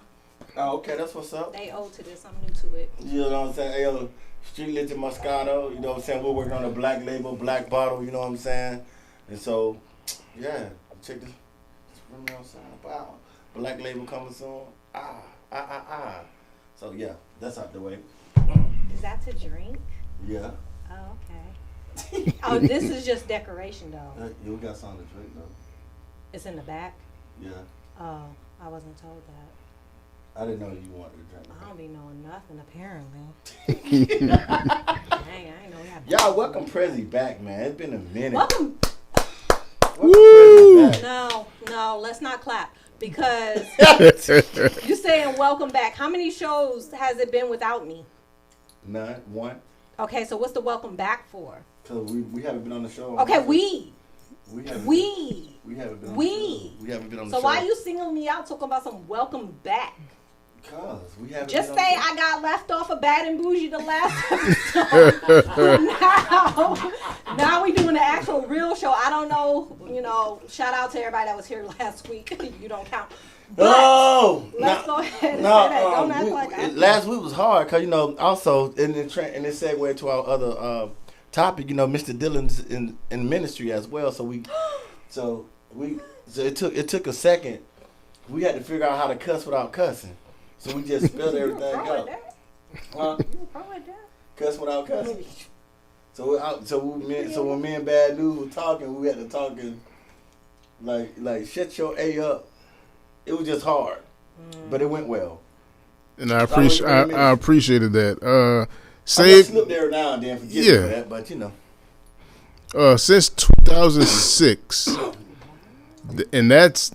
Oh, okay, that's what's up. They owe to this. I'm new to it. You know what I'm saying? Hey, yo, Streetligion Moscato, you know what I'm saying? We're working on a black label, black bottle, you know what I'm saying? And so, yeah, check this. You know what I'm saying? Wow. Black label coming soon. So, yeah, that's out the way. Is that to drink? Yeah. Oh, okay. Oh, this is just decoration, though. Yeah, we got something to drink, though. It's in the back? Yeah. Oh, I wasn't told that. I didn't know you wanted to drink. I don't be knowing nothing, apparently. Dang, I ain't know we had. Y'all, welcome Prezzie back, man. It's been a minute. Welcome. Welcome Prezzie back. No, let's not clap. Because you saying welcome back. How many shows has it been without me? None. One. Okay, so what's the welcome back for? Because we haven't been on the show. Okay, we haven't been on the show. We haven't been on the show. So why you singling me out talking about some welcome back? Because we haven't Just been say on the show. I got left off of Bad and Bougie the last episode. now we doing the actual real show. I don't know, shout out to everybody that was here last week. You don't count. But let's go ahead and say that. Don't act like last week was hard because, also in the segue to our other topic, Mr. Dillon's in ministry as well. So it took a second. We had to figure out how to cuss without cussing. So we just spelled everything out. Huh? Cuss without cussing. So when me and Bad News were talking, we had to talk in like shut your A up. It was just hard, but it went well. And I appreciated that. I slip there now and then, forget me for that, but since 2006, and that's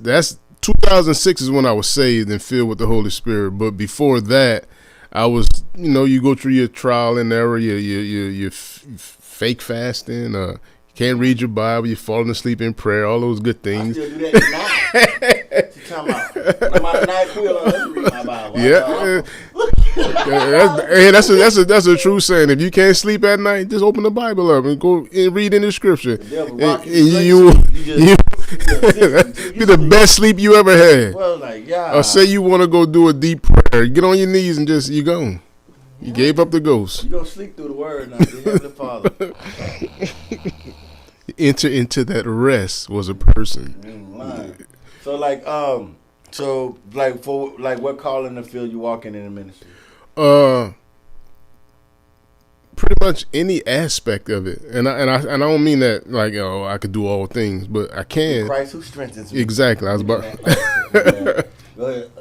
2006 is when I was saved and filled with the Holy Spirit. But before that, I was, you go through your trial and error, you fake fasting, you can't read your Bible, you're falling asleep in prayer, all those good things. I still do that now. I'm out night quill, let me read my Bible. Yeah. That's a true saying. If you can't sleep at night, just open the Bible up and go and read in the scripture. And you be the best sleep you ever had. Well, Or say you want to go do a deep prayer. Get on your knees and you go. You gave up the ghost. You gonna sleep through the word now, the Heavenly Father. Enter into that rest was a person. So what calling the field you walking in the ministry? Pretty much any aspect of it, and I don't mean that I could do all things, but I can. Christ who strengthens me. Exactly, I was about. Go ahead.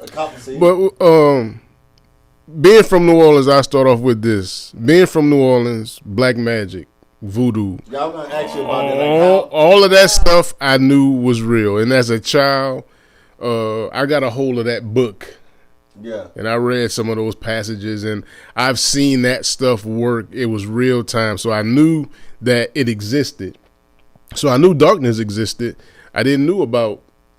being from New Orleans, I start off with this. Being from New Orleans, black magic, voodoo. Yeah, I was gonna ask you about that. Like, All of that stuff I knew was real. And as a child, I got a hold of that book. yeah. And I read some of those passages, and I've seen that stuff work. It was real time. So I knew that it existed. So I knew darkness existed. I didn't know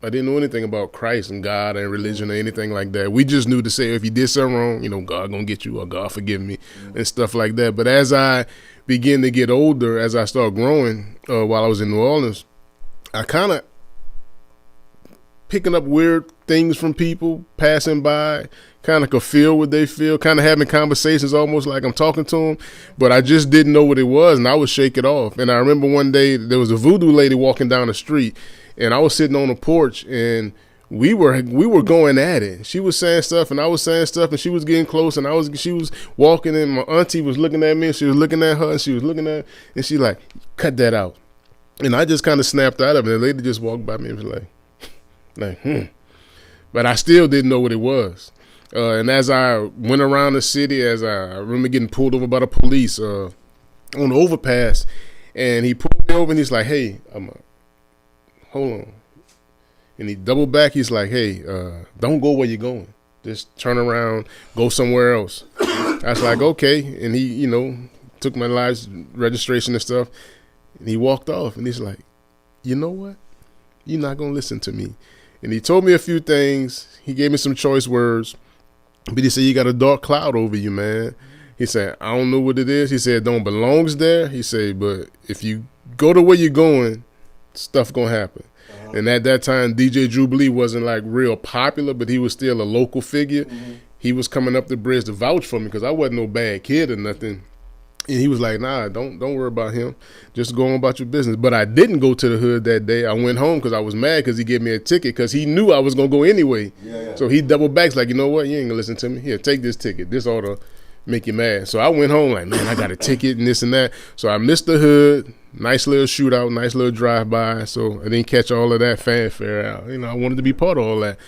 anything about Christ and God and religion or anything like that. We just knew to say, if you did something wrong, God gonna get you, or God forgive me, and stuff like that. But as I began to get older, as I started growing, while I was in New Orleans, I kind of picking up weird things from people passing by, kind of could feel what they feel, kind of having conversations almost like I'm talking to them, but I just didn't know what it was, and I would shake it off. And I remember one day there was a voodoo lady walking down the street, and I was sitting on the porch, and we were going at it. She was saying stuff, and I was saying stuff, and she was getting close, and she was walking, and my auntie was looking at me, and she was looking at her, and she was looking at her, and she like, cut that out. And I just kind of snapped out of it, and the lady just walked by me and was like, But I still didn't know what it was. And as I went around the city, I remember getting pulled over by the police on the overpass, and he pulled me over, and he's like, hey, hold on. And he doubled back. He's like, hey, don't go where you're going. Just turn around, go somewhere else. I was like, okay. And he, took my license registration and stuff, and he walked off. And he's like, you know what? You're not going to listen to me. And he told me a few things. He gave me some choice words. But he said, you got a dark cloud over you, man. He said, I don't know what it is. He said, it don't belongs there. He said, but if you go to where you're going, stuff going to happen. And at that time, DJ Jubilee wasn't like real popular, but he was still a local figure. He was coming up the bridge to vouch for me because I wasn't no bad kid or nothing. And he was like, nah, don't worry about him. Just go on about your business. But I didn't go to the hood that day. I went home because I was mad because he gave me a ticket because he knew I was going to go anyway. Yeah. So he doubled back, like, you know what? You ain't going to listen to me. Here, take this ticket. This ought to make you mad. So I went home like, man, I got a ticket and this and that. So I missed the hood. Nice little shootout, nice little drive-by. So I didn't catch all of that fanfare out. I wanted to be part of all that.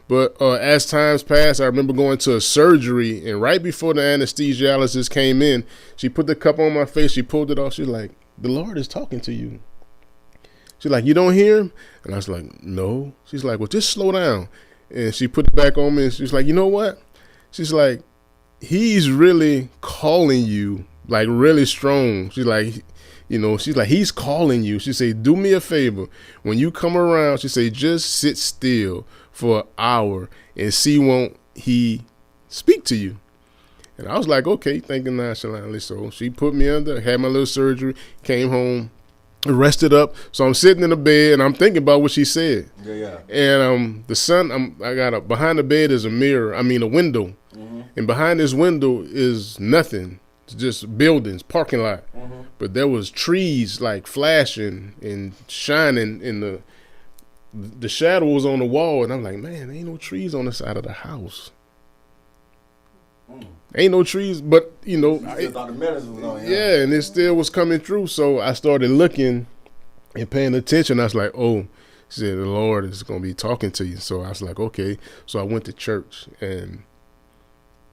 But as times passed, I remember going to a surgery, and right before the anesthesiologist came in, she put the cup on my face. She pulled it off. She's like, the Lord is talking to you. She's like, you don't hear him? And I was like, no. She's like, well, just slow down. And she put it back on me, and she's like, you know what? She's like, he's really calling you, like really strong. She's like, he's calling you. She said, do me a favor. When you come around, she said, just sit still for an hour and see won't he speak to you. And I was like, okay, thinking nonchalantly. So she put me under, had my little surgery, came home, rested up. So I'm sitting in the bed and I'm thinking about what she said. Yeah. And behind the bed is a window. And behind this window is nothing. It's just buildings, parking lot. But there was trees like flashing and shining in the shadow was on the wall, and I'm like, man, there ain't no trees on the side of the house. Ain't no trees, but you thought the medicine was on. Yeah, and it still was coming through. So I started looking and paying attention. I was like, oh, she said the Lord is gonna be talking to you. So I was like, okay. So I went to church, and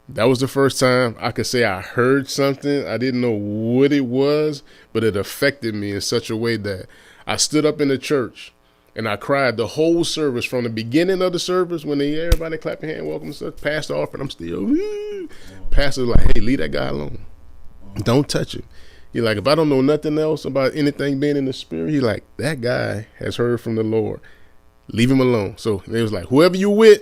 that was the first time I could say I heard something. I didn't know what it was, but it affected me in such a way that I stood up in the church and I cried the whole service from the beginning of the service when everybody clapped their hand, welcome to church, passed the offering. I'm still, pastor's like, hey, leave that guy alone. Don't touch him. He's like, if I don't know nothing else about anything being in the spirit, he's like, that guy has heard from the Lord. Leave him alone. So it was like, whoever he with,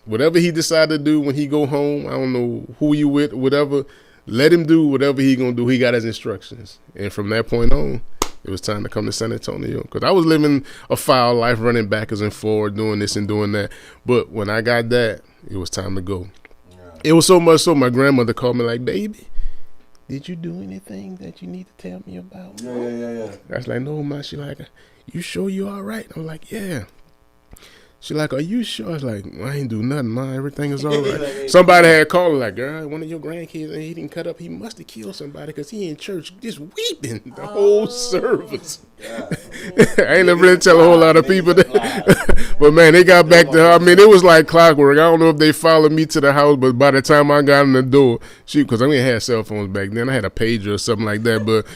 whatever he decide to do when he go home, I don't know who you with, whatever, let him do whatever he gonna do. He got his instructions. And from that point on, it was time to come to San Antonio because I was living a foul life, running backwards and forward, doing this and doing that. But when I got that, it was time to go. Yeah. It was so much so my grandmother called me like, baby, did you do anything that you need to tell me about? Yeah. I was like, no, ma. She like, you sure you all right? I'm like, yeah. She like, are you sure? I was like, I ain't do nothing, ma. Everything is all right. Somebody had called her like, girl, one of your grandkids, he didn't cut up. He must have killed somebody because he in church just weeping the whole service. Yeah. I ain't never really tell a whole lot of people that. But man, they got back to her. I mean, it was like clockwork. I don't know if they followed me to the house, but by the time I got in the door, because I didn't have cell phones back then. I had a pager or something like that, but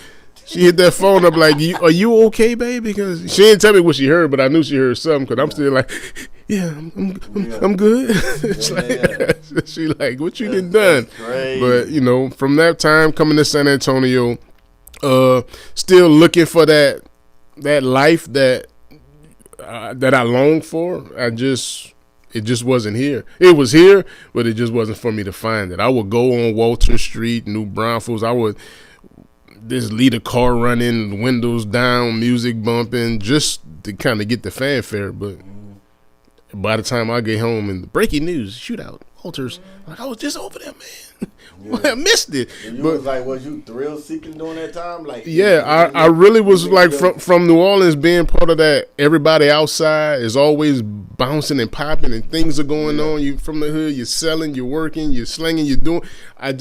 she hit that phone up like, "Are you okay, baby?" Because she didn't tell me what she heard, but I knew she heard something. Because I'm still like, "Yeah, I'm good." She like, "What you done?" But you know, from that time coming to San Antonio, still looking for that life that I longed for. It just wasn't here. It was here, but it just wasn't for me to find it. I would go on Walter Street, New Braunfels. I would just leave the car running, windows down, music bumping, just to kind of get the fanfare. But by the time I get home and the breaking news, shootout, Walters, like, I was just over there, man. I missed it. And you was you thrill seeking during that time? Like, yeah, I really was like from New Orleans, being part of that. Everybody outside is always bouncing and popping, and things are going on. You from the hood, you're selling, you're working, you're slinging, you're doing. I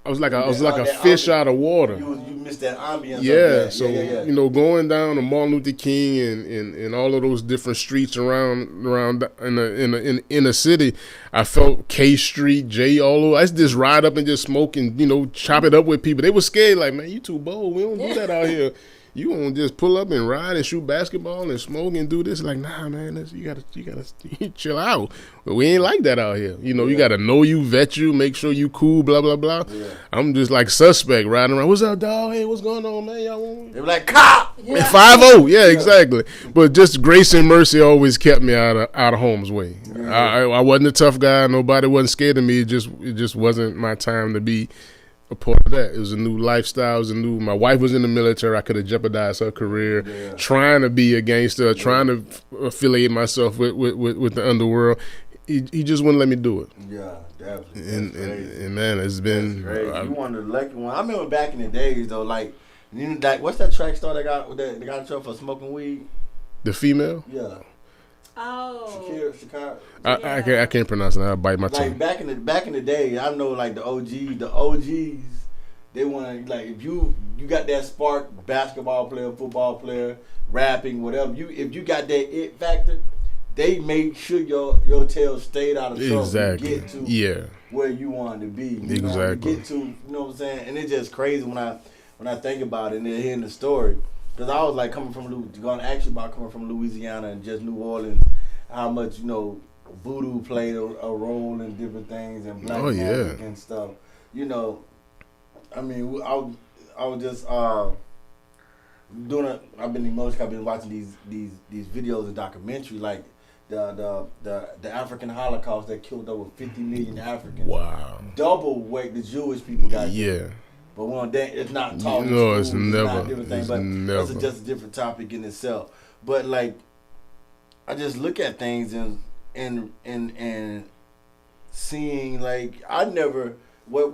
was like a fish out of water. You missed that ambience. Yeah, so you know, going down to Martin Luther King and all of those different streets around in the city, I felt K Street, J, all over. I just ride up and just smoke and, you know, chop it up with people. They were scared, like, man, you too bold. We don't do that out here. You gonna just pull up and ride and shoot basketball and smoke and do this? Like, nah, man, you gotta chill out. But we ain't like that out here. You know, you gotta know you, vet you, make sure you cool, blah blah blah. Yeah. I'm just like suspect riding around. What's up, dog? Hey, what's going on, man? Y'all want? They were like, cop. 5-0, yeah, exactly. But just grace and mercy always kept me out of harm's way. I wasn't a tough guy. Nobody wasn't scared of me. It just wasn't my time to be a part of that. It was a new lifestyle. It was my wife was in the military. I could have jeopardized her career trying to be a gangster, trying to affiliate myself with the underworld. He just wouldn't let me do it. Yeah, definitely. And man, it's been. You one of the lucky ones. I remember back in the days though, like what's that track star that got in trouble for smoking weed? The female? Yeah. Oh. Shakira. I can't pronounce it. I bite my tongue. Like back in the day, I know like the OGs, they want to, like, if you got that spark, basketball player, football player, rapping, whatever. If you got that it factor, they make sure your tail stayed out of trouble. Exactly. To get to where you wanted to be. Exactly. Get to, you know what I'm saying? And it's just crazy when I think about it and then hearing the story. Because I was like coming from Louisiana and just New Orleans, how much, you know, voodoo played a role in different things and black magic and stuff. You know, I mean, I was just I've been emotional. I've been watching these videos and documentaries, like the African Holocaust that killed over 50 million Africans. Wow. Double what the Jewish people got. Yeah. But one day it's not taught. No, it's never. never. That's just a different topic in itself. But like, I just look at things and seeing, like, I never. What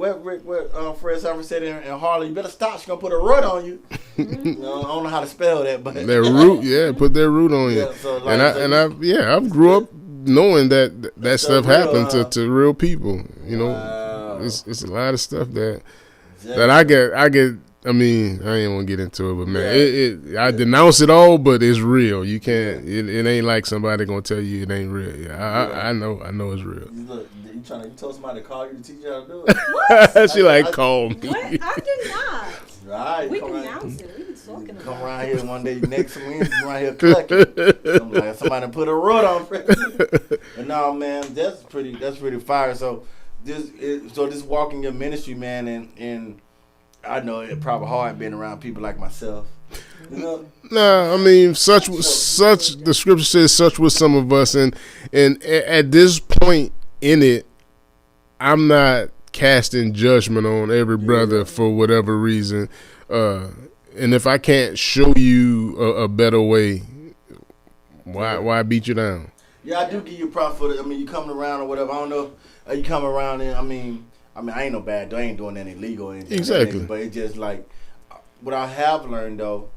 Fred Sanford said in Harlem, you better stop. She's gonna put a root on you. I don't know how to spell that, but their root, put their root on you. Yeah, so like, I grew up knowing that stuff happened to real people. You know, wow. It's a lot of stuff that I get. I mean, I ain't want to get into it, but man, I denounce it all, but it's real. You can't. It ain't like somebody gonna tell you it ain't real. I know it's real. Look, you told somebody to call you to teach you how to do it. What? She call me. What? I did not. Right, we denounced it. We was talking about it. Come around here one day next week, around here clucking. I'm like, somebody put a root on Fred. But no, man, that's pretty fire. So this walking your ministry, man, and I know it probably hard being around people like myself. You know? Nah, I mean, such the scripture says such was some of us, and at this point in it, I'm not casting judgment on every brother for whatever reason, and if I can't show you a better way, why beat you down? Yeah, I do give you props for it. I mean, you coming around or whatever. I don't know. You come around and I mean, I ain't no bad. I ain't doing anything illegal or anything. Exactly. But it's just like what I have learned though,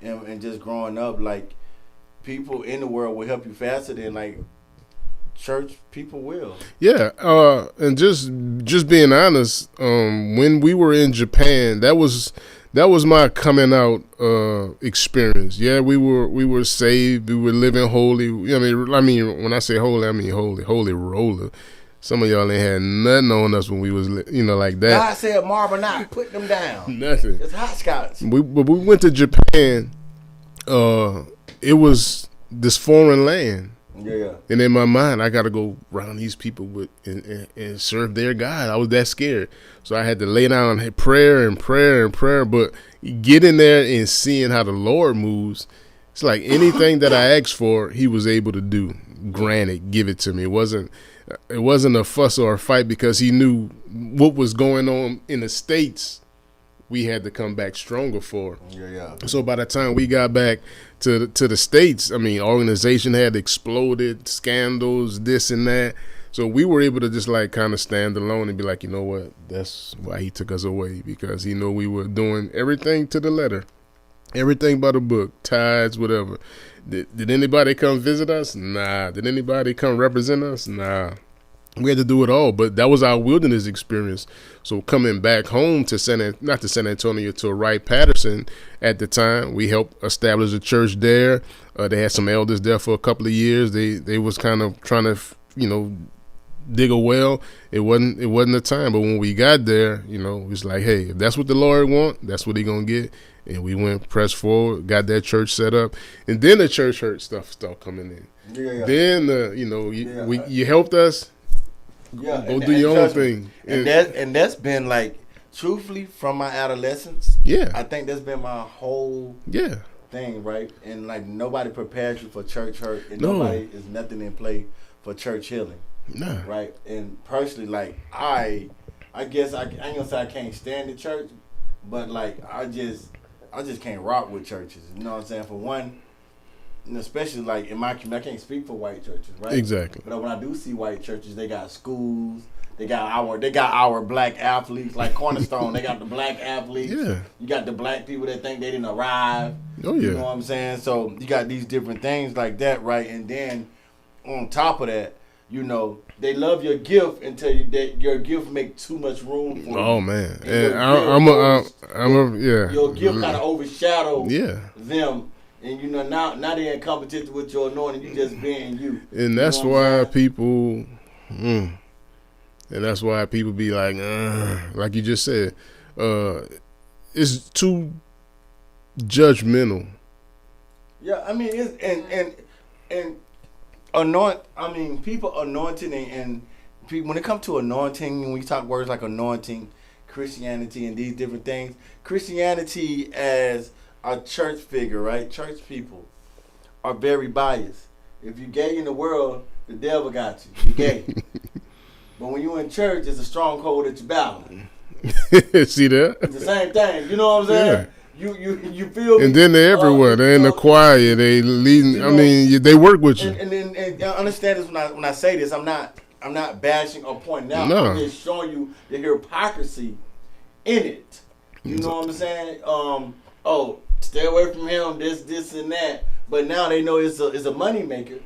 and just growing up, like, people in the world will help you faster than like church people will. Yeah, and just being honest, when we were in Japan, that was that was my coming out experience. Yeah, we were saved. We were living holy. I mean, when I say holy, I mean holy roller. Some of y'all ain't had nothing on us when we was, like that. God said, Marvin, not put them down. Nothing. It's hopscotch. We went to Japan. It was this foreign land. Yeah. And in my mind, I got to go around these people and serve their God. I was that scared. So I had to lay down prayer. But getting there and seeing how the Lord moves, it's like anything that I asked for, he was able to do. Granted, give it to me. It wasn't a fuss or a fight because he knew what was going on in the States. We had to come back stronger for. Yeah. So by the time we got back to the States, I mean, organization had exploded, scandals, this and that. So we were able to just like kind of stand alone and be like, you know what? That's why he took us away, because he knew we were doing everything to the letter, everything by the book, tithes, whatever. Did anybody come visit us? Nah. Did anybody come represent us? Nah. We had to do it all, but that was our wilderness experience. So coming back home to not to San Antonio, to Wright-Patterson at the time, we helped establish a church there. They had some elders there for a couple of years. They was kind of trying to, dig a well. It wasn't the time, but when we got there, it was like, hey, if that's what the Lord want, that's what he gonna get. And we went, pressed forward, got that church set up, and then the church hurt stuff started coming in. Yeah. Then you helped us. Yeah, go do your own thing. And that's been like, truthfully, from my adolescence. Yeah, I think that's been my whole thing, right? And like nobody prepares you for church hurt, and nobody is nothing in play for church healing. Nah. Right. And personally, like I guess I ain't gonna say I can't stand the church, but like I just can't rock with churches. You know what I'm saying? For one, and especially like in my community, I can't speak for white churches, right? Exactly. But when I do see white churches, they got schools, they got our black athletes, like Cornerstone. They got the black athletes. Yeah. You got the black people that think they didn't arrive. Oh yeah. You know what I'm saying? So you got these different things like that, right? And then on top of that, they love your gift until your gift make too much room for you. Oh man, and your gift kind of overshadow them, and now they're in competition with your anointing. You just being you, and that's why people, and that's why people be like you just said, it's too judgmental. Yeah, I mean, it's and people anointing and people, when it comes to anointing, when we talk words like anointing, Christianity, and these different things, Christianity as a church figure, right? Church people are very biased. If you're gay in the world, the devil got you. You're gay. But when you're in church, it's a stronghold that you battle. See that? It's the same thing. You know what I'm saying? Yeah. You feel me? And then they're everywhere. They're in the choir. They leading. They work with you. And understand this when I say this. I'm not bashing or pointing out. No. I'm just showing you the hypocrisy in it. You know what I'm saying? Stay away from him. This, and that. But now they know it's a money maker.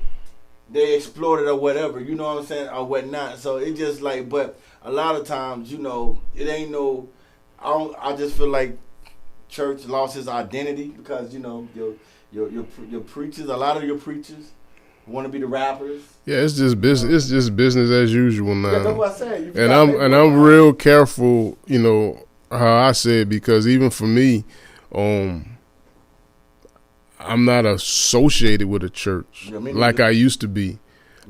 They exploit it or whatever. You know what I'm saying, or whatnot. So it just like, but a lot of times, it ain't no. I just feel like church lost his identity because your preachers, a lot of your preachers want to be the rappers. Yeah, it's just business. It's just business as usual now. Yeah, that's what I said. And I'm real careful, how I say it, because even for me, I'm not associated with a church like I used to be.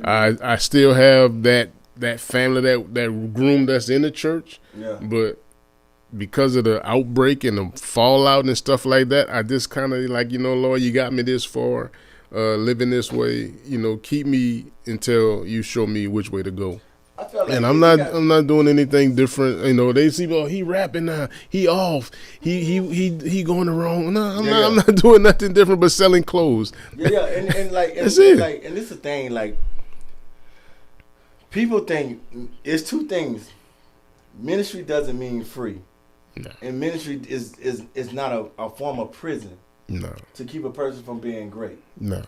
I still have that family, that groom that's in the church. Yeah. But because of the outbreak and the fallout and stuff like that, I just kind of like, Lord, you got me this far, living this way, keep me until you show me which way to go. I feel like I'm not doing anything different. They see, he rapping now, he off, he going the wrong. No, I'm not doing nothing different but selling clothes. Yeah, and like that's it. Like, and this is the thing, like people think it's two things. Ministry doesn't mean free. No. And ministry is not a form of prison. No. To keep a person from being great. No.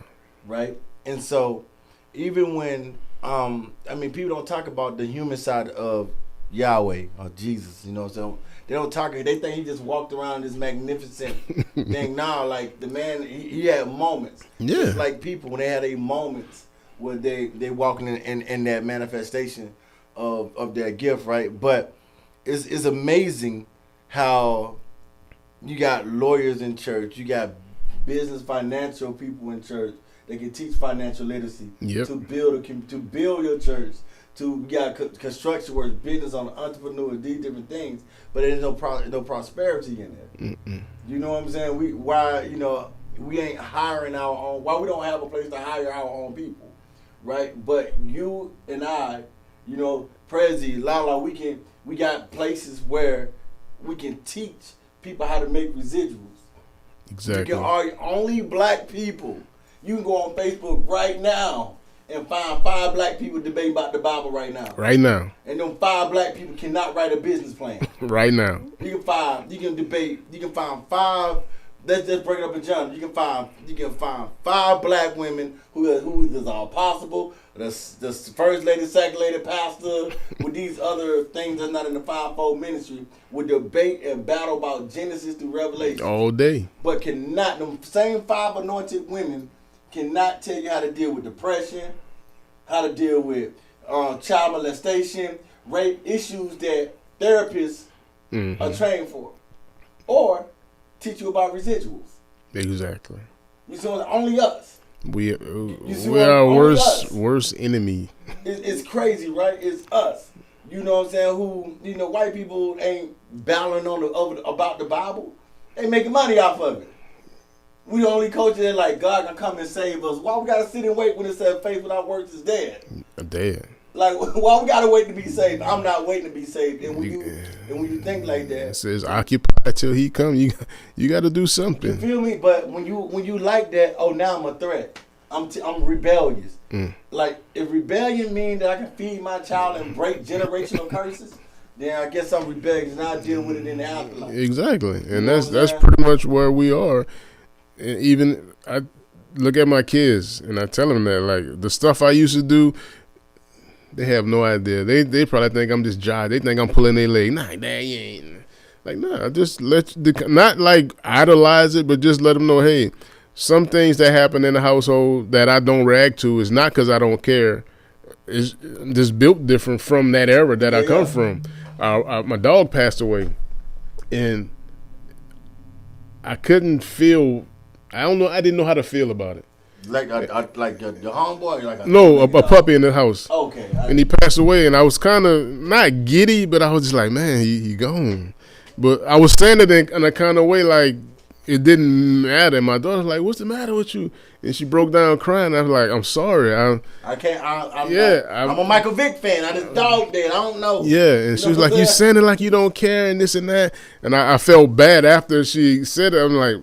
Right? And so even when people don't talk about the human side of Yahweh or Jesus, so They don't talk. They think he just walked around this magnificent thing. Now, like the man, he had moments. Yeah. Just like people when they had a moments where they walking in that manifestation of their gift, right? But it's amazing how you got lawyers in church, you got business, financial people in church that can teach financial literacy to build your church. You got construction workers, business on entrepreneurs, these different things, but there's no prosperity in it. Mm-mm. You know what I'm saying? We ain't hiring our own. Why we don't have a place to hire our own people, right? But you and I, Prezzie, Lala, we got places where we can teach people how to make residuals. Exactly. Only black people. You can go on Facebook right now and find 5 black people debating about the Bible right now. Right now. And them 5 black people cannot write a business plan. Right now. You can find 5. Let's just break it up in genre. You can find 5 black women who is all possible. The first lady, second lady, pastor, with these other things that's not in the fivefold ministry, would debate and battle about Genesis through Revelation all day. But cannot. The same 5 anointed women cannot tell you how to deal with depression, how to deal with child molestation, rape, issues that therapists are trained for, or teach you about residuals. Exactly. You see, only us. We are worst enemy. It's crazy, right? It's us. You know what I'm saying? Who white people ain't battling about the Bible. They making money off of it. We the only culture that like God can come and save us. Why we gotta sit and wait when it says faith without works is dead? Dead. Like, why we gotta wait to be saved? I'm not waiting to be saved. And when you think like that, it says occupy till he come. You got to do something. You feel me? But when you like that, now I'm a threat. I'm rebellious. Like, if rebellion means that I can feed my child and break generational curses, then I guess I'm rebellious and I'll deal with it in the afterlife. Exactly, and that's pretty much where we are. And even I look at my kids and I tell them that, like, the stuff I used to do. They have no idea. They probably think I'm just jive. They think I'm pulling their leg. Nah, Dad, you ain't. Like, nah, just not like idolize it, but just let them know, hey, some things that happen in the household that I don't react to is not because I don't care. It's just built different from that era that I come from. My dog passed away, and I couldn't feel. I don't know. I didn't know how to feel about it. Like your homeboy? A puppy in the house. Okay. And he passed away, and I was kind of not giddy, but I was just like, man, he gone. But I was standing in a kind of way like it didn't matter. And my daughter was like, what's the matter with you? And she broke down crying. I was like, I'm sorry. I'm a Michael Vick fan. I just dog dead. I don't know. Yeah, and she was like, you sounded like you don't care and this and that. And I felt bad after she said it. I'm like,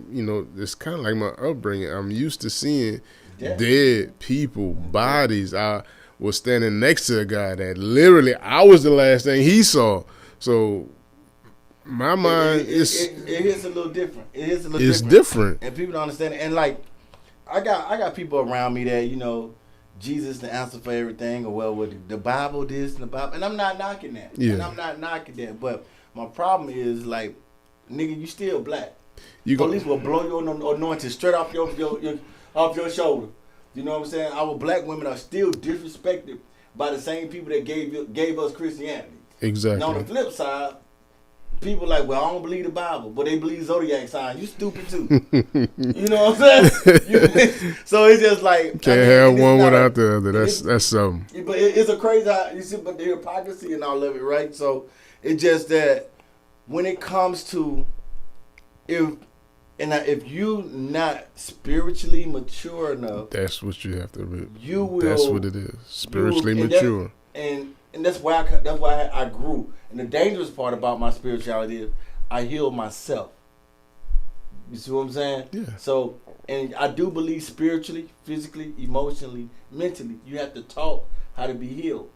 it's kind of like my upbringing. I'm used to seeing dead people, bodies. I was standing next to a guy that literally I was the last thing he saw. So my mind it is a little different. It's different. And people don't understand it. And like, I got people around me that, Jesus the answer for everything, or with the Bible this and the Bible, and I'm not knocking that. Yeah. And I'm not knocking that. But my problem is, like, nigga, you still black. Police will blow your anointing straight off your shoulder. You know what I'm saying? Our black women are still disrespected by the same people that gave us Christianity. Exactly. And on the flip side, people like, well, I don't believe the Bible, but they believe zodiac signs. You stupid too. You know what I'm saying? So it's just like, can't have one without the other. That's something. But it's a crazy, you see, but the hypocrisy and all of it, right? So it's just that when it comes to if you not spiritually mature enough, that's what you have to read. You will. That's what it is. Spiritually mature. And that's why I grew. And the dangerous part about my spirituality is I healed myself. You see what I'm saying? Yeah. So, and I do believe spiritually, physically, emotionally, mentally, you have to taught how to be healed.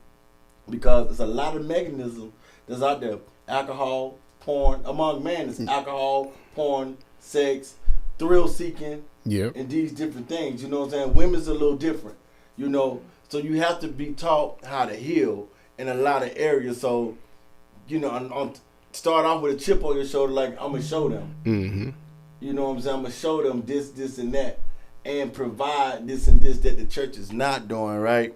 Because there's a lot of mechanisms that's out there. Alcohol, porn, among men, it's alcohol, porn, sex, thrill seeking, and these different things. You know what I'm saying? Women's a little different, So you have to be taught how to heal in a lot of areas. So, start off with a chip on your shoulder, like I'm gonna show them. Mm-hmm. You know what I'm saying? I'm gonna show them this, and that, and provide this and this that the church is not doing, right?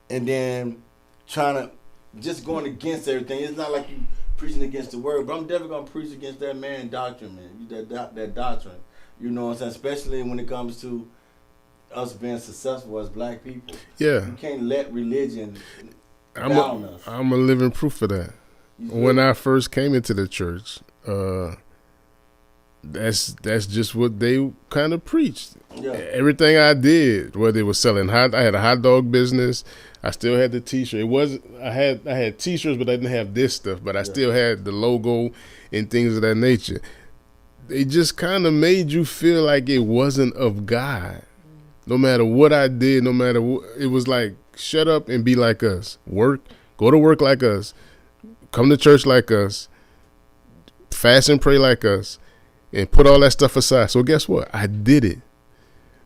And then trying to just going against everything. It's not like you preaching against the word, but I'm definitely gonna preach against that man doctrine, man. That doctrine. You know what I'm saying? Especially when it comes to us being successful as black people. Yeah. You can't let religion down us. I'm a living proof of that. When I first came into the church, that's just what they kind of preached. Yeah. Everything I did, whether it was selling I had a hot dog business. I still had the T-shirt. It wasn't. I had T-shirts, but I didn't have this stuff. But I still had the logo and things of that nature. They just kind of made you feel like it wasn't of God. No matter what I did, no matter what, it was like, shut up and be like us. Go to work like us. Come to church like us. Fast and pray like us. And put all that stuff aside. So guess what? I did it.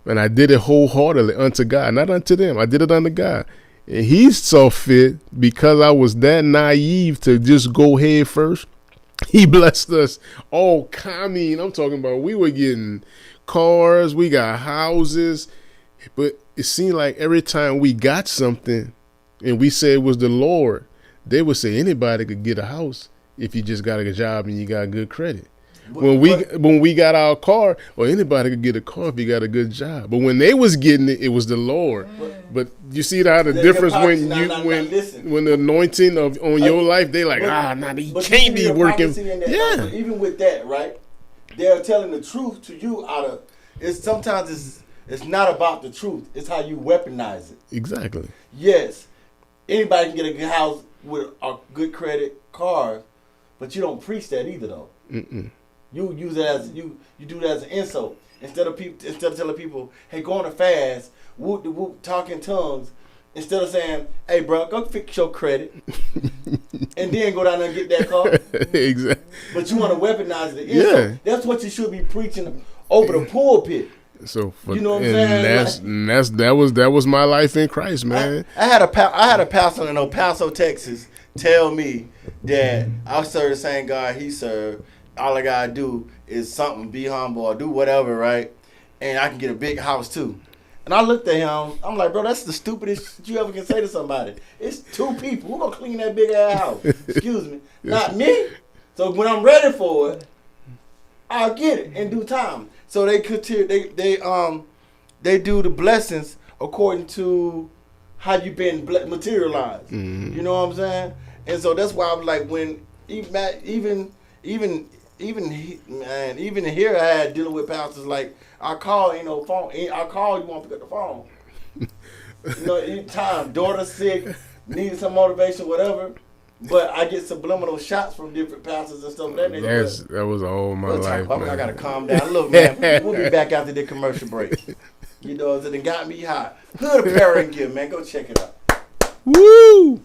And I did it wholeheartedly unto God, not unto them. I did it unto God. And he saw fit, because I was that naive to just go head first. He blessed us all. I'm talking about, we were getting cars, we got houses. But it seemed like every time we got something and we said it was the Lord, they would say anybody could get a house if you just got a job and you got good credit. When we got our car, or anybody could get a car if you got a good job. But when they was getting it, it was the Lord. But you see how the difference when the anointing on your life, they like, you can't be working. Yeah. Even with that, right? They're telling the truth to you sometimes it's not about the truth. It's how you weaponize it. Exactly. Yes. Anybody can get a good house with a good credit, cars, but you don't preach that either, though. Mm-mm. You use it as you do that as an insult instead of telling people, hey, go on a fast, whoop the whoop, talk in tongues. Instead of saying, hey, bro, go fix your credit, and then go down there and get that car. Exactly. But you want to weaponize the insult. Yeah. That's what you should be preaching over the pulpit. So you know what I'm saying? That was my life in Christ, man. I had a pastor in El Paso, Texas, tell me that I serve the same God he served. All I gotta do is something, be humble, or do whatever, right? And I can get a big house too. And I looked at him. I'm like, bro, that's the stupidest shit you ever can say to somebody. It's two people. Who gonna clean that big ass house? Excuse me, not me. So when I'm ready for it, I'll get it in due time. So they do the blessings according to how you been materialized. Mm-hmm. You know what I'm saying? And so that's why I'm like, when even here I had dealing with pastors like, I call, ain't no phone. I call, you won't pick up the phone. You know, anytime daughter sick, needed some motivation, whatever. But I get subliminal shots from different pastors and stuff. That was all my life, man. I gotta calm down. Look, man, we'll be back after the commercial break. You know, it got me hot. Hood Apparel and Gear, man, go check it out. Woo!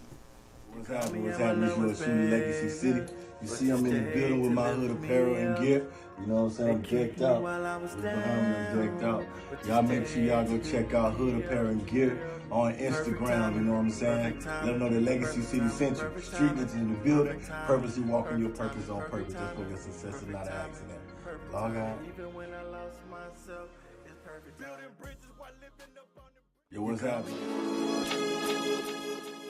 What's happening? It's your Legacy City. You see, I'm in the building with my Hood Apparel and Gear. You know what I'm saying? I'm decked out. I'm decked out. Y'all make sure y'all go check out Hood Apparel and Gear on Instagram. You know what I'm saying? Let them know that Legacy City sent you. Streetligion in the building. Purposely walking your purpose on purpose. Just for your success is not an accident. Log out. Yo, what's happening?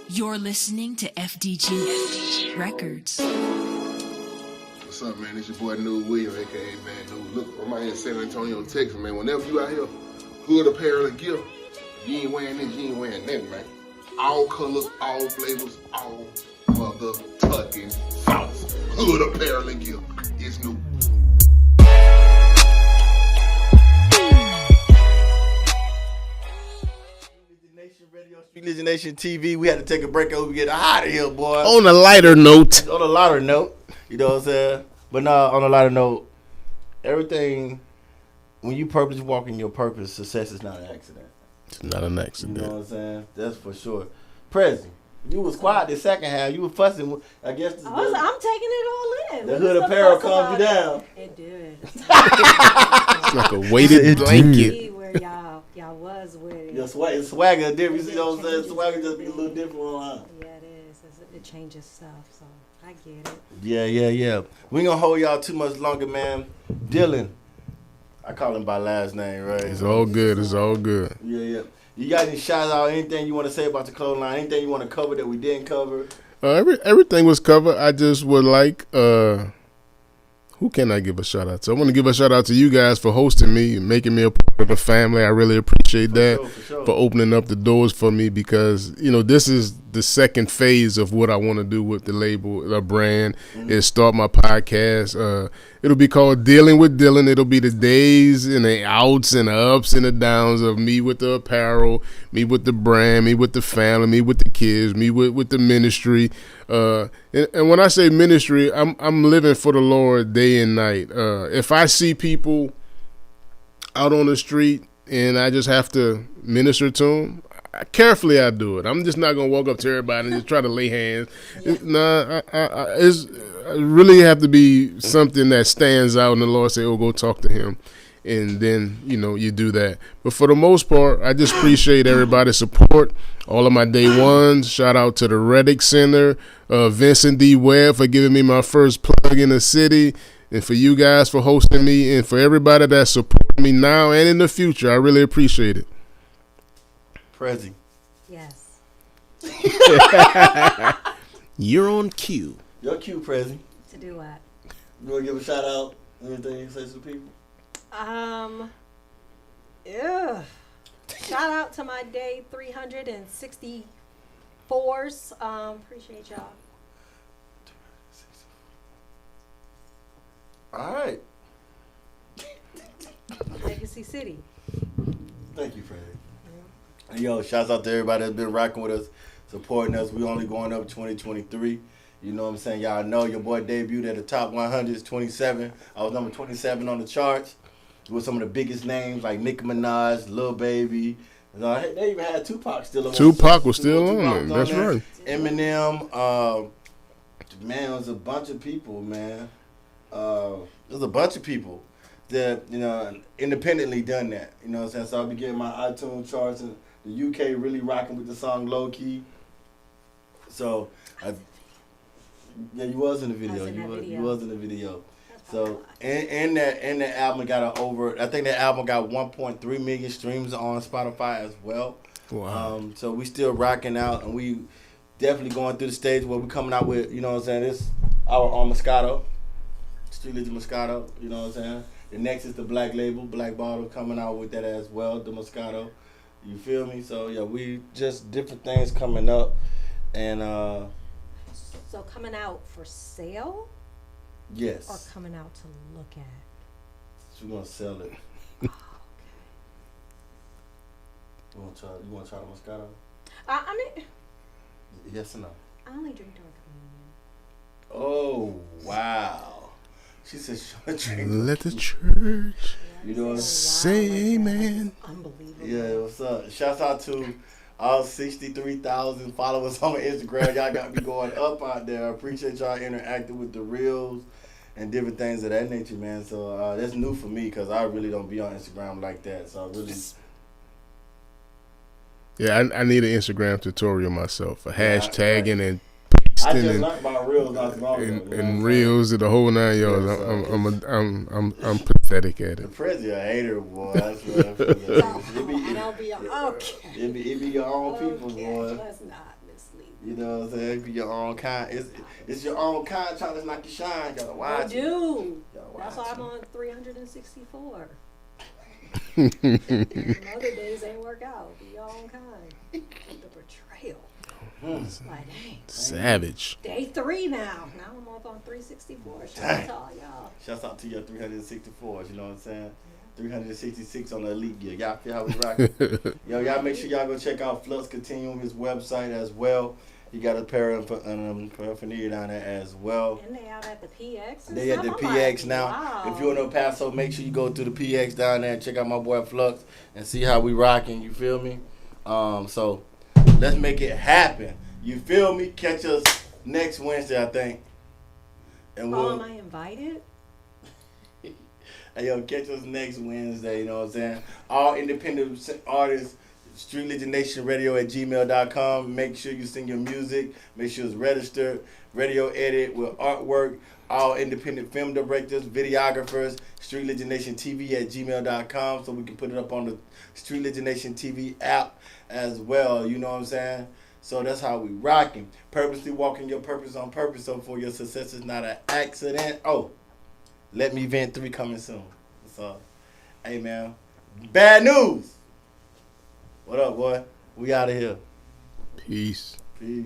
You're listening to FDG Records. What's up, man? It's your boy New William, aka Man New. Look, I'm out here in San Antonio, Texas, man. Whenever you out here, Hood Apparel and Gear, you ain't wearing this, you ain't wearing that, man. All colors, all flavors, all mother-tucking sauce. Hood Apparel and Gear. It's new. Streetligion Nation TV. We had to take a break over, get out of here, boy. On a lighter note. You know what I'm saying? But no, on a lighter note, everything, when you purposely walk in your purpose, success is not an accident. It's not an accident. You know what I'm saying? That's for sure. Prezzie, you was quiet the second half. You were fussing. I guess I'm taking it all in. The Hood Apparel calmed you down. It did. It's like a weighted blanket. Where y'all was with it. Your swagger different. You know what I'm saying? Swagger just be a little different online. Yeah, it is. It changes stuff. So I get it. Yeah. We ain't gonna hold y'all too much longer, man. Dillon. I call him by last name, right? It's all good. It's all good. Yeah. You got any shout out, anything you want to say about the clothing line? Anything you want to cover that we didn't cover? Everything was covered. I just would like, who can I give a shout out to? I want to give a shout out to you guys for hosting me and making me a part of the family. I really appreciate that For sure. for opening up the doors for me because, this is the second phase of what I want to do with the label, the brand, is start my podcast. It'll be called Dealing with Dillon. It'll be the days and the outs and the ups and the downs of me with the apparel, me with the brand, me with the family, me with the kids, me with the ministry. And when I say ministry, I'm living for the Lord day and night. If I see people out on the street and I just have to minister to them, carefully I do it. I'm just not gonna walk up to everybody and just try to lay hands. It really have to be something that stands out, and the Lord say, "Oh, go talk to him," and then you do that. But for the most part, I just appreciate everybody's support. All of my day ones. Shout out to the Reddick Center, Vincent D. Webb for giving me my first plug in the city, and for you guys for hosting me, and for everybody that supports me now and in the future. I really appreciate it. Prezzie. Yes. You're on cue. Your cue, Prezzie. To do what? You want to give a shout out? Anything you can say to the people? Shout out to my day 364s. Appreciate y'all. All right. Legacy City. Thank you, Prezzie. And yo, shouts out to everybody that's been rocking with us, supporting us. We only going up 2023. You know what I'm saying? Y'all know your boy debuted at the top 100s, 27. I was number 27 on the charts with some of the biggest names like Nicki Minaj, Lil Baby. They even had Tupac still on. Tupac was still on it. That's right. Eminem. Man, there's a bunch of people, man. There's a bunch of people that, independently done that. You know what I'm saying? So I'll be getting my iTunes charts, and the UK really rocking with the song Low Key. So, yeah, you was in the video. You was in the video. So, and that album got I think that album got 1.3 million streams on Spotify as well. Wow. So we still rocking out, and we definitely going through the stage where we coming out with, this our own Moscato, Streetligion Moscato. You know what I'm saying? The next is the Black Label, Black Bottle, coming out with that as well, the Moscato. You feel me? So yeah, we just different things coming up, and So coming out for sale? yes, Or coming out to look at? so we're gonna sell it. Okay. You wanna try the Moscato? I mean, Yes or no? I only drink dark communion. Oh wow! She said she wanna drink. Let the church You know what I'm say amen. Unbelievable. Yeah, what's up? Shouts out to all 63,000 followers on Instagram. Y'all got me going up out there. I appreciate y'all interacting with the reels and different things of that nature, man. So that's new for me because I really don't be on Instagram like that. So I really... Yeah, I need an Instagram tutorial myself for hashtagging and I pasting just learned about reels not too long ago. and reels and the whole 9 yards. Yeah, I'm pathetic at The it. Prezzie a hater, boy. That's what I don't be okay. It be your own people, Okay, boy. let's not mislead. You know what I'm saying? It be your own kind. It's your own kind trying to knock you shine. Gotta watch it. Do. Gotta That's watch why I'm it. on 364. Other days ain't work out. Be your own kind. The betrayal. It's like, dang. Savage. Day 3 now. Now I'm up on 364. Shout out Dang. to all y'all. Shouts out to your 364s, you know what I'm saying? 366 on the elite gear. Y'all feel how we rocking? Yo, y'all make sure y'all go check out Flux Continuum, his website as well. He got Apparel paraphernalia down there as well. And they out at the PX. They at the PX now. Wow. If you're in El Paso, make sure you go to the PX down there and check out my boy Flux and see how we rocking. You feel me? So let's make it happen. You feel me? Catch us next Wednesday, I think. And Am I invited? Hey, yo, catch us next Wednesday, you know what I'm saying? All independent artists StreetLegionNationRadio@gmail.com. Make sure you send your music. Make sure it's registered. Radio edit with artwork. All independent film directors, videographers. StreetLegionNationTV@gmail.com so we can put it up on the Street Legion Nation TV app as well. You know what I'm saying? So that's how we rocking. Purposely walking your purpose on purpose so for your success is not an accident. Oh, Let Me Vent 3 coming soon. So, hey, man. Bad news. What up, boy? We out of here. Peace. Peace.